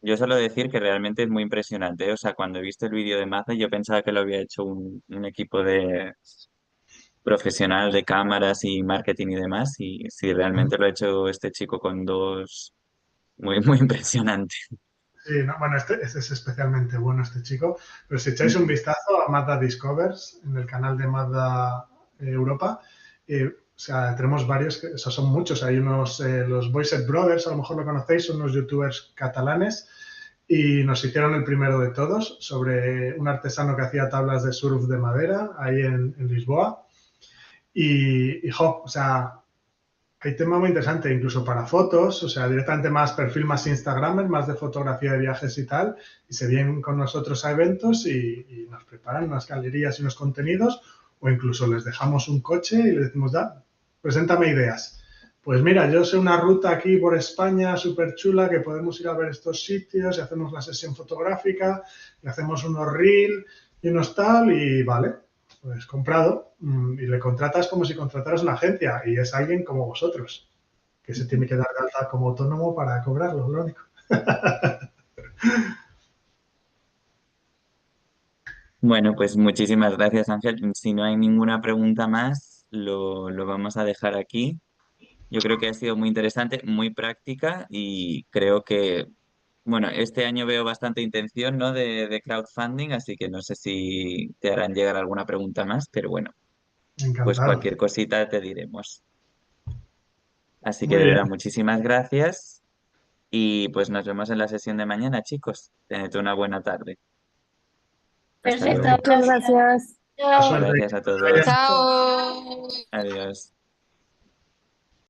Yo solo decir que realmente es muy impresionante, ¿eh? O sea, cuando he visto el vídeo de Maza, yo pensaba que lo había hecho un equipo de profesional de cámaras y marketing y demás, y si realmente lo ha hecho este chico con dos, muy impresionante. Sí, no, bueno, este es especialmente bueno, este chico, pero si echáis un vistazo a Mazda Discovers en el canal de Mazda Europa, o sea, tenemos varios, son muchos, hay unos, los Voiced Brothers, a lo mejor lo conocéis, son unos youtubers catalanes y nos hicieron el primero de todos sobre un artesano que hacía tablas de surf de madera ahí en Lisboa o sea, hay tema muy interesante, incluso para fotos, o sea, directamente más perfil más Instagramer, más de fotografía de viajes y tal, y se vienen con nosotros a eventos y nos preparan unas galerías y unos contenidos, o incluso les dejamos un coche y les decimos, da, preséntame ideas. Pues mira, yo sé una ruta aquí por España súper chula que podemos ir a ver estos sitios y hacemos la sesión fotográfica, y hacemos unos reel y unos tal, y vale, pues comprado, y le contratas como si contrataras una agencia y es alguien como vosotros, que se tiene que dar de alta como autónomo para cobrarlo, lo único. Bueno, pues muchísimas gracias, Ángel. Si no hay ninguna pregunta más, lo vamos a dejar aquí. Yo creo que ha sido muy interesante, muy práctica y creo que, bueno, este año veo bastante intención, ¿no? de crowdfunding, así que no sé si te harán llegar alguna pregunta más, pero bueno, pues Encantado. cualquier cosita te diremos. Así que Muy de bien. verdad, muchísimas gracias y pues nos vemos en la sesión de mañana, chicos. Tened una buena tarde. Hasta Perfecto, luego. muchas gracias. Mucha Chao. suerte. Gracias a Que vaya todos. Chao. Adiós.